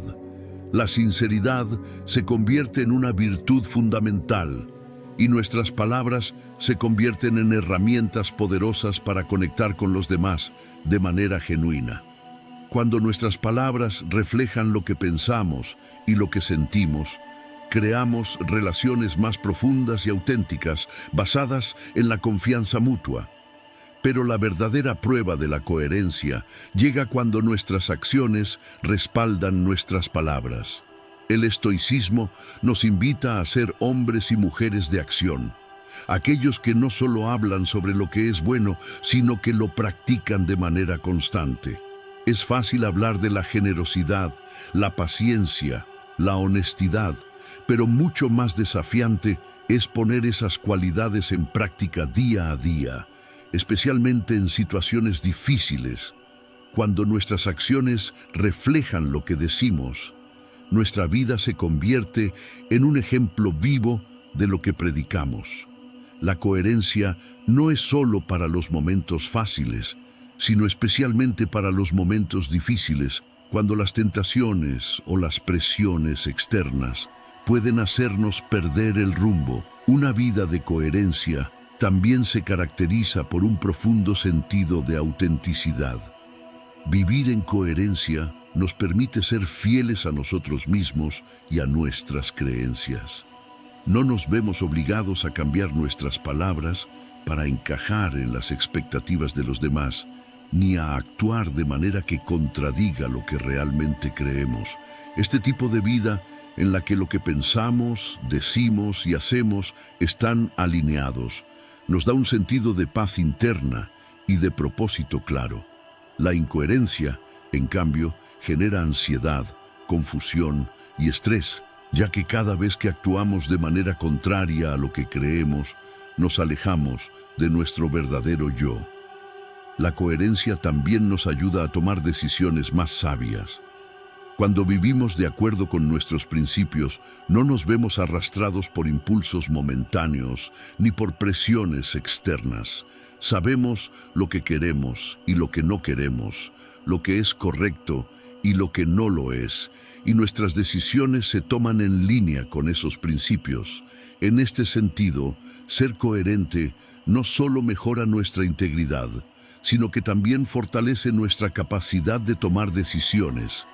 La sinceridad se convierte en una virtud fundamental y nuestras palabras se convierten en herramientas poderosas para conectar con los demás de manera genuina. Cuando nuestras palabras reflejan lo que pensamos y lo que sentimos, creamos relaciones más profundas y auténticas, basadas en la confianza mutua. Pero la verdadera prueba de la coherencia llega cuando nuestras acciones respaldan nuestras palabras. El estoicismo nos invita a ser hombres y mujeres de acción, aquellos que no solo hablan sobre lo que es bueno, sino que lo practican de manera constante. Es fácil hablar de la generosidad, la paciencia, la honestidad, pero mucho más desafiante es poner esas cualidades en práctica día a día, especialmente en situaciones difíciles. Cuando nuestras acciones reflejan lo que decimos, nuestra vida se convierte en un ejemplo vivo de lo que predicamos. La coherencia no es solo para los momentos fáciles, sino especialmente para los momentos difíciles, cuando las tentaciones o las presiones externas pueden hacernos perder el rumbo. Una vida de coherencia también se caracteriza por un profundo sentido de autenticidad. Vivir en coherencia nos permite ser fieles a nosotros mismos y a nuestras creencias. No nos vemos obligados a cambiar nuestras palabras para encajar en las expectativas de los demás, ni a actuar de manera que contradiga lo que realmente creemos. Este tipo de vida en la que lo que pensamos, decimos y hacemos están alineados, nos da un sentido de paz interna y de propósito claro. La incoherencia, en cambio, genera ansiedad, confusión y estrés, ya que cada vez que actuamos de manera contraria a lo que creemos, nos alejamos de nuestro verdadero yo. La coherencia también nos ayuda a tomar decisiones más sabias. Cuando vivimos de acuerdo con nuestros principios, no nos vemos arrastrados por impulsos momentáneos ni por presiones externas. Sabemos lo que queremos y lo que no queremos, lo que es correcto y lo que no lo es, y nuestras decisiones se toman en línea con esos principios. En este sentido, ser coherente no solo mejora nuestra integridad, sino que también fortalece nuestra capacidad de tomar decisiones,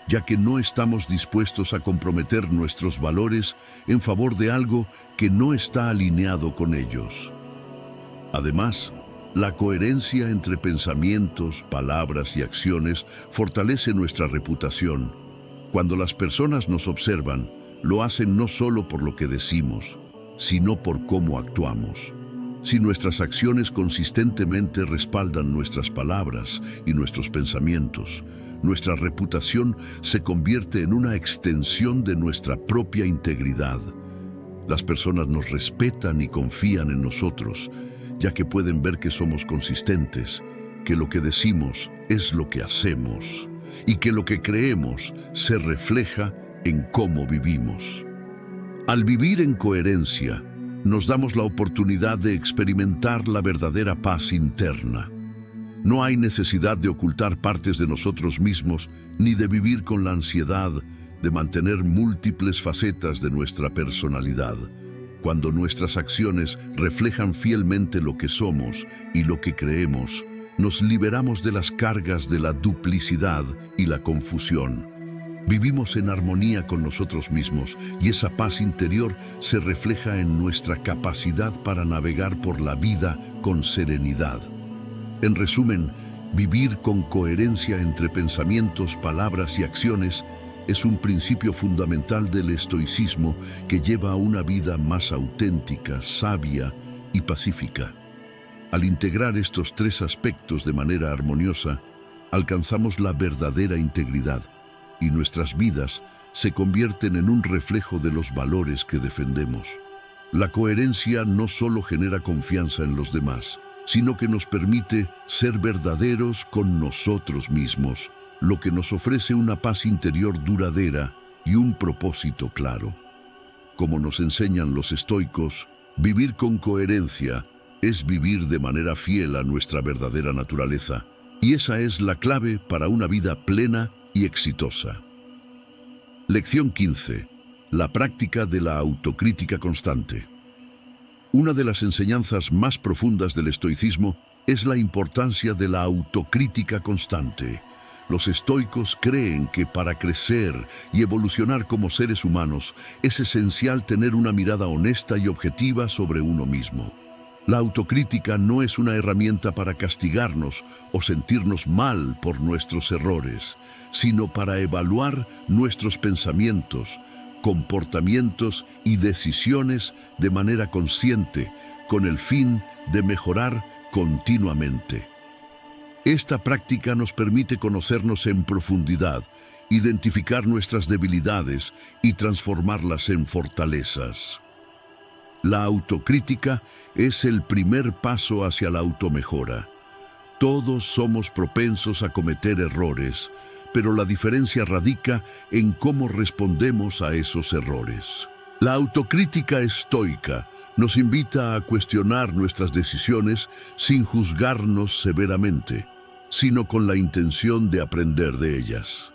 ya que no estamos dispuestos a comprometer nuestros valores en favor de algo que no está alineado con ellos. Además, la coherencia entre pensamientos, palabras y acciones fortalece nuestra reputación. Cuando las personas nos observan, lo hacen no solo por lo que decimos, sino por cómo actuamos. Si nuestras acciones consistentemente respaldan nuestras palabras y nuestros pensamientos, nuestra reputación se convierte en una extensión de nuestra propia integridad. Las personas nos respetan y confían en nosotros, ya que pueden ver que somos consistentes, que lo que decimos es lo que hacemos y que lo que creemos se refleja en cómo vivimos. Al vivir en coherencia, nos damos la oportunidad de experimentar la verdadera paz interna. No hay necesidad de ocultar partes de nosotros mismos ni de vivir con la ansiedad de mantener múltiples facetas de nuestra personalidad. Cuando nuestras acciones reflejan fielmente lo que somos y lo que creemos, nos liberamos de las cargas de la duplicidad y la confusión. Vivimos en armonía con nosotros mismos y esa paz interior se refleja en nuestra capacidad para navegar por la vida con serenidad. En resumen, vivir con coherencia entre pensamientos, palabras y acciones es un principio fundamental del estoicismo que lleva a una vida más auténtica, sabia y pacífica. Al integrar estos tres aspectos de manera armoniosa, alcanzamos la verdadera integridad y nuestras vidas se convierten en un reflejo de los valores que defendemos. La coherencia no solo genera confianza en los demás, sino que nos permite ser verdaderos con nosotros mismos, lo que nos ofrece una paz interior duradera y un propósito claro. Como nos enseñan los estoicos, vivir con coherencia es vivir de manera fiel a nuestra verdadera naturaleza, y esa es la clave para una vida plena y exitosa. Lección 15. La práctica de la autocrítica constante. Una de las enseñanzas más profundas del estoicismo es la importancia de la autocrítica constante. Los estoicos creen que para crecer y evolucionar como seres humanos es esencial tener una mirada honesta y objetiva sobre uno mismo. La autocrítica no es una herramienta para castigarnos o sentirnos mal por nuestros errores, sino para evaluar nuestros pensamientos, comportamientos y decisiones de manera consciente, con el fin de mejorar continuamente. Esta práctica nos permite conocernos en profundidad, identificar nuestras debilidades y transformarlas en fortalezas. La autocrítica es el primer paso hacia la automejora. Todos somos propensos a cometer errores, pero la diferencia radica en cómo respondemos a esos errores. La autocrítica estoica nos invita a cuestionar nuestras decisiones sin juzgarnos severamente, sino con la intención de aprender de ellas.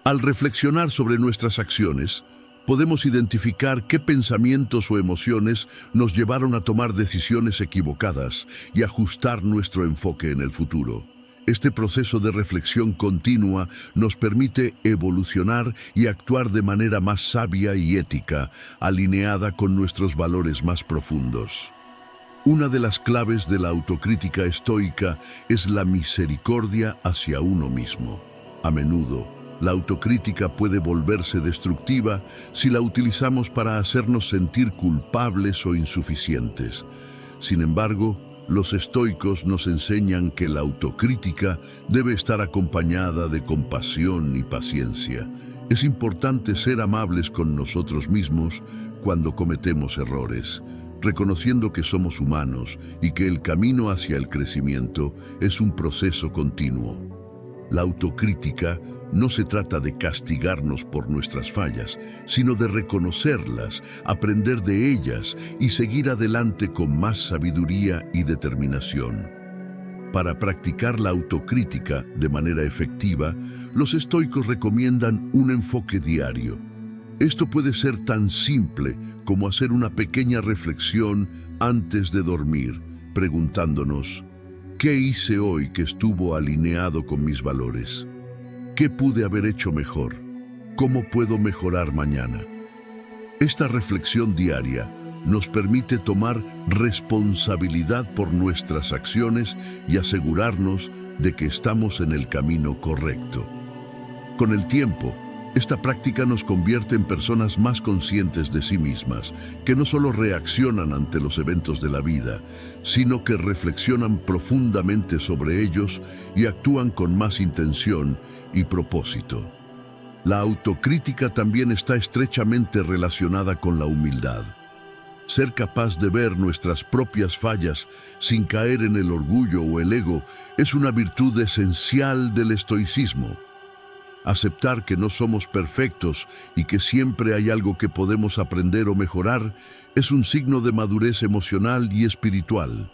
Al reflexionar sobre nuestras acciones, podemos identificar qué pensamientos o emociones nos llevaron a tomar decisiones equivocadas y ajustar nuestro enfoque en el futuro. Este proceso de reflexión continua nos permite evolucionar y actuar de manera más sabia y ética, alineada con nuestros valores más profundos. Una de las claves de la autocrítica estoica es la misericordia hacia uno mismo. A menudo, la autocrítica puede volverse destructiva si la utilizamos para hacernos sentir culpables o insuficientes. Sin embargo, los estoicos nos enseñan que la autocrítica debe estar acompañada de compasión y paciencia. Es importante ser amables con nosotros mismos cuando cometemos errores, reconociendo que somos humanos y que el camino hacia el crecimiento es un proceso continuo. La autocrítica no se trata de castigarnos por nuestras fallas, sino de reconocerlas, aprender de ellas y seguir adelante con más sabiduría y determinación. Para practicar la autocrítica de manera efectiva, los estoicos recomiendan un enfoque diario. Esto puede ser tan simple como hacer una pequeña reflexión antes de dormir, preguntándonos: ¿qué hice hoy que estuvo alineado con mis valores? ¿Qué pude haber hecho mejor? ¿Cómo puedo mejorar mañana? Esta reflexión diaria nos permite tomar responsabilidad por nuestras acciones y asegurarnos de que estamos en el camino correcto. Con el tiempo, esta práctica nos convierte en personas más conscientes de sí mismas, que no solo reaccionan ante los eventos de la vida, sino que reflexionan profundamente sobre ellos y actúan con más intención y propósito. La autocrítica también está estrechamente relacionada con la humildad. Ser capaz de ver nuestras propias fallas sin caer en el orgullo o el ego es una virtud esencial del estoicismo. Aceptar que no somos perfectos y que siempre hay algo que podemos aprender o mejorar es un signo de madurez emocional y espiritual.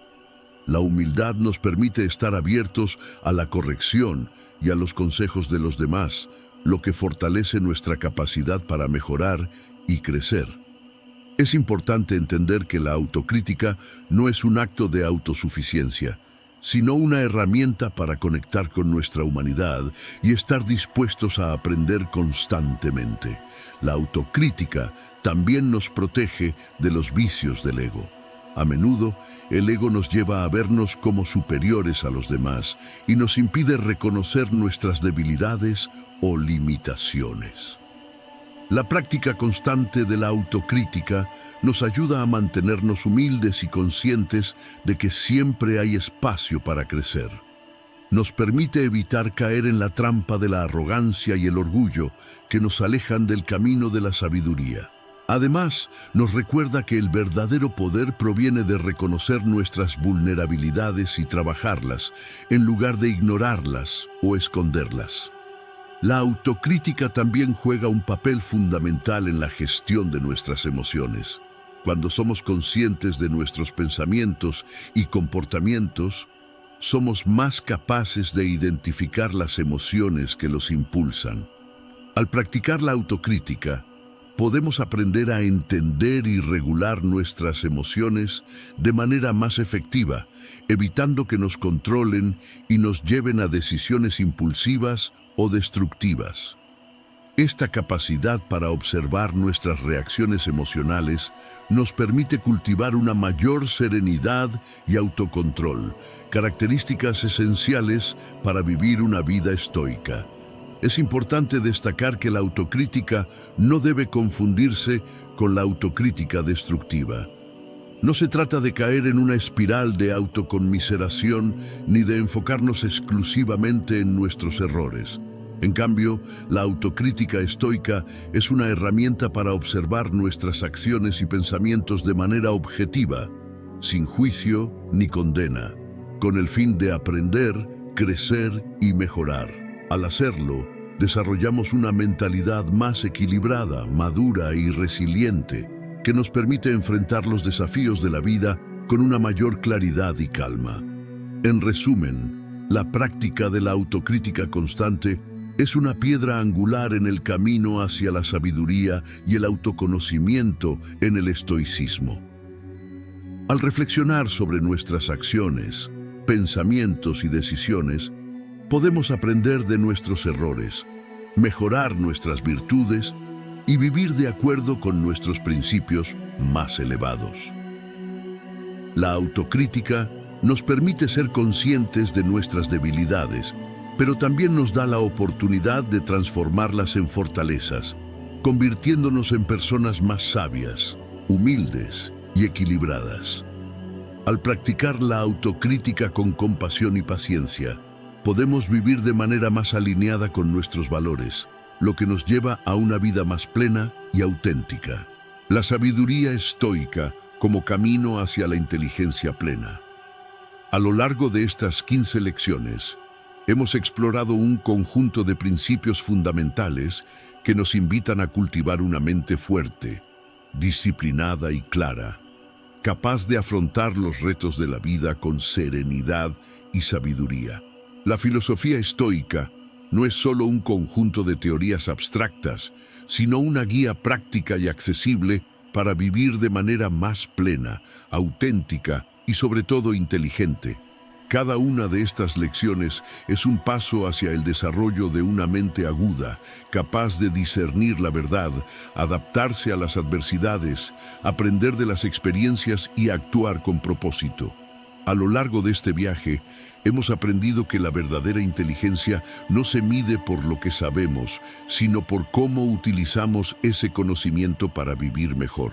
La humildad nos permite estar abiertos a la corrección y a los consejos de los demás, lo que fortalece nuestra capacidad para mejorar y crecer. Es importante entender que la autocrítica no es un acto de autosuficiencia, sino una herramienta para conectar con nuestra humanidad y estar dispuestos a aprender constantemente. La autocrítica también nos protege de los vicios del ego. A menudo, el ego nos lleva a vernos como superiores a los demás y nos impide reconocer nuestras debilidades o limitaciones. La práctica constante de la autocrítica nos ayuda a mantenernos humildes y conscientes de que siempre hay espacio para crecer. Nos permite evitar caer en la trampa de la arrogancia y el orgullo que nos alejan del camino de la sabiduría. Además, nos recuerda que el verdadero poder proviene de reconocer nuestras vulnerabilidades y trabajarlas, en lugar de ignorarlas o esconderlas. La autocrítica también juega un papel fundamental en la gestión de nuestras emociones. Cuando somos conscientes de nuestros pensamientos y comportamientos, somos más capaces de identificar las emociones que los impulsan. Al practicar la autocrítica, podemos aprender a entender y regular nuestras emociones de manera más efectiva, evitando que nos controlen y nos lleven a decisiones impulsivas o destructivas. Esta capacidad para observar nuestras reacciones emocionales nos permite cultivar una mayor serenidad y autocontrol, características esenciales para vivir una vida estoica. Es importante destacar que la autocrítica no debe confundirse con la autocrítica destructiva. No se trata de caer en una espiral de autoconmiseración ni de enfocarnos exclusivamente en nuestros errores. En cambio, la autocrítica estoica es una herramienta para observar nuestras acciones y pensamientos de manera objetiva, sin juicio ni condena, con el fin de aprender, crecer y mejorar. Al hacerlo, desarrollamos una mentalidad más equilibrada, madura y resiliente, que nos permite enfrentar los desafíos de la vida con una mayor claridad y calma. En resumen, la práctica de la autocrítica constante es una piedra angular en el camino hacia la sabiduría y el autoconocimiento en el estoicismo. Al reflexionar sobre nuestras acciones, pensamientos y decisiones, podemos aprender de nuestros errores, mejorar nuestras virtudes y vivir de acuerdo con nuestros principios más elevados. La autocrítica nos permite ser conscientes de nuestras debilidades, pero también nos da la oportunidad de transformarlas en fortalezas, convirtiéndonos en personas más sabias, humildes y equilibradas. Al practicar la autocrítica con compasión y paciencia, podemos vivir de manera más alineada con nuestros valores, lo que nos lleva a una vida más plena y auténtica. La sabiduría estoica como camino hacia la inteligencia plena. A lo largo de estas 15 lecciones, hemos explorado un conjunto de principios fundamentales que nos invitan a cultivar una mente fuerte, disciplinada y clara, capaz de afrontar los retos de la vida con serenidad y sabiduría. La filosofía estoica no es solo un conjunto de teorías abstractas, sino una guía práctica y accesible para vivir de manera más plena, auténtica y sobre todo inteligente. Cada una de estas lecciones es un paso hacia el desarrollo de una mente aguda, capaz de discernir la verdad, adaptarse a las adversidades, aprender de las experiencias y actuar con propósito. A lo largo de este viaje, hemos aprendido que la verdadera inteligencia no se mide por lo que sabemos, sino por cómo utilizamos ese conocimiento para vivir mejor.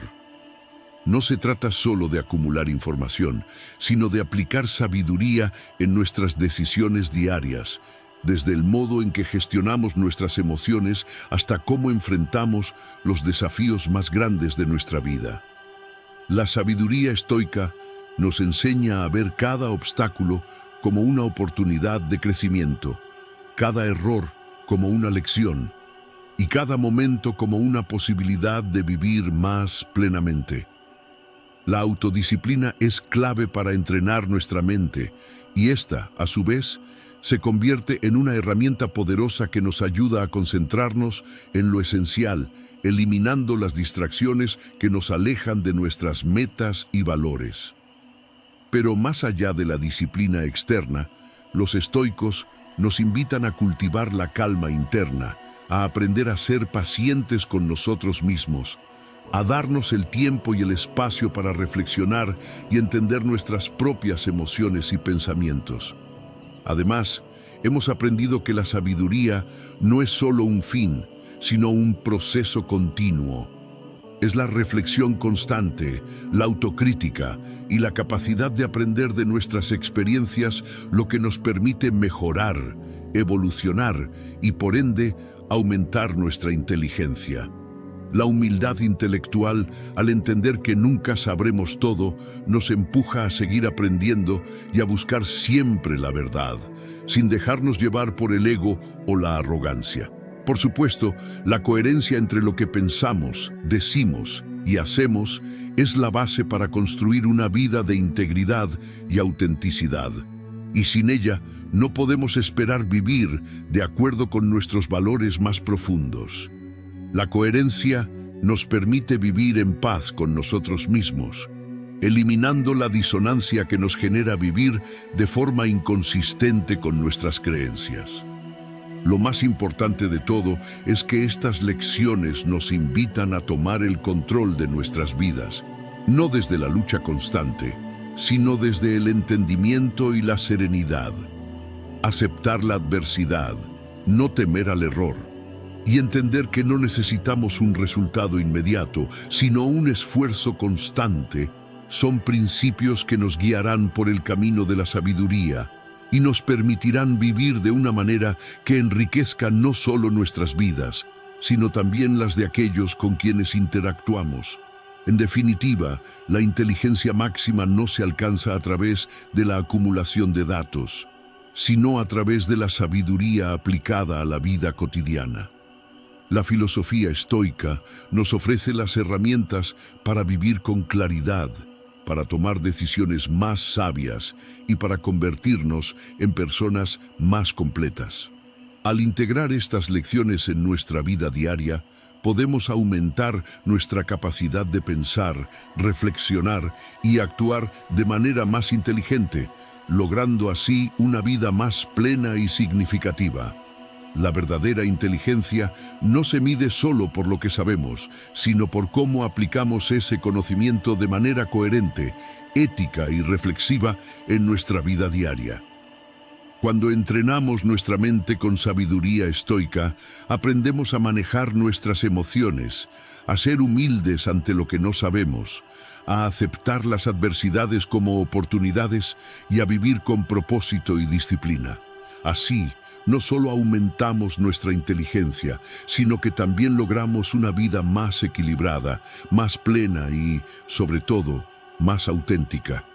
No se trata solo de acumular información, sino de aplicar sabiduría en nuestras decisiones diarias, desde el modo en que gestionamos nuestras emociones hasta cómo enfrentamos los desafíos más grandes de nuestra vida. La sabiduría estoica nos enseña a ver cada obstáculo como una oportunidad de crecimiento, cada error como una lección y cada momento como una posibilidad de vivir más plenamente. La autodisciplina es clave para entrenar nuestra mente y esta, a su vez, se convierte en una herramienta poderosa que nos ayuda a concentrarnos en lo esencial, eliminando las distracciones que nos alejan de nuestras metas y valores. Pero más allá de la disciplina externa, los estoicos nos invitan a cultivar la calma interna, a aprender a ser pacientes con nosotros mismos, a darnos el tiempo y el espacio para reflexionar y entender nuestras propias emociones y pensamientos. Además, hemos aprendido que la sabiduría no es solo un fin, sino un proceso continuo. Es la reflexión constante, la autocrítica y la capacidad de aprender de nuestras experiencias lo que nos permite mejorar, evolucionar y, por ende, aumentar nuestra inteligencia. La humildad intelectual, al entender que nunca sabremos todo, nos empuja a seguir aprendiendo y a buscar siempre la verdad, sin dejarnos llevar por el ego o la arrogancia. Por supuesto, la coherencia entre lo que pensamos, decimos y hacemos es la base para construir una vida de integridad y autenticidad. Y sin ella, no podemos esperar vivir de acuerdo con nuestros valores más profundos. La coherencia nos permite vivir en paz con nosotros mismos, eliminando la disonancia que nos genera vivir de forma inconsistente con nuestras creencias. Lo más importante de todo es que estas lecciones nos invitan a tomar el control de nuestras vidas, no desde la lucha constante, sino desde el entendimiento y la serenidad. Aceptar la adversidad, no temer al error, y entender que no necesitamos un resultado inmediato, sino un esfuerzo constante, son principios que nos guiarán por el camino de la sabiduría y nos permitirán vivir de una manera que enriquezca no solo nuestras vidas, sino también las de aquellos con quienes interactuamos. En definitiva, la inteligencia máxima no se alcanza a través de la acumulación de datos, sino a través de la sabiduría aplicada a la vida cotidiana. La filosofía estoica nos ofrece las herramientas para vivir con claridad, para tomar decisiones más sabias y para convertirnos en personas más completas. Al integrar estas lecciones en nuestra vida diaria, podemos aumentar nuestra capacidad de pensar, reflexionar y actuar de manera más inteligente, logrando así una vida más plena y significativa. La verdadera inteligencia no se mide solo por lo que sabemos, sino por cómo aplicamos ese conocimiento de manera coherente, ética y reflexiva en nuestra vida diaria. Cuando entrenamos nuestra mente con sabiduría estoica, aprendemos a manejar nuestras emociones, a ser humildes ante lo que no sabemos, a aceptar las adversidades como oportunidades y a vivir con propósito y disciplina. Así, no solo aumentamos nuestra inteligencia, sino que también logramos una vida más equilibrada, más plena y, sobre todo, más auténtica.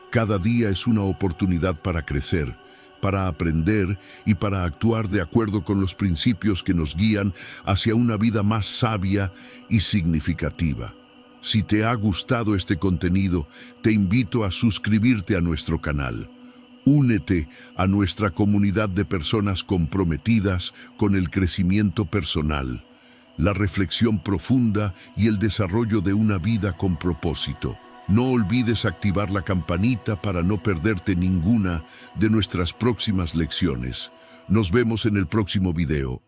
Cada día es una oportunidad para crecer, para aprender y para actuar de acuerdo con los principios que nos guían hacia una vida más sabia y significativa. Si te ha gustado este contenido, te invito a suscribirte a nuestro canal. Únete a nuestra comunidad de personas comprometidas con el crecimiento personal, la reflexión profunda y el desarrollo de una vida con propósito. No olvides activar la campanita para no perderte ninguna de nuestras próximas lecciones. Nos vemos en el próximo video.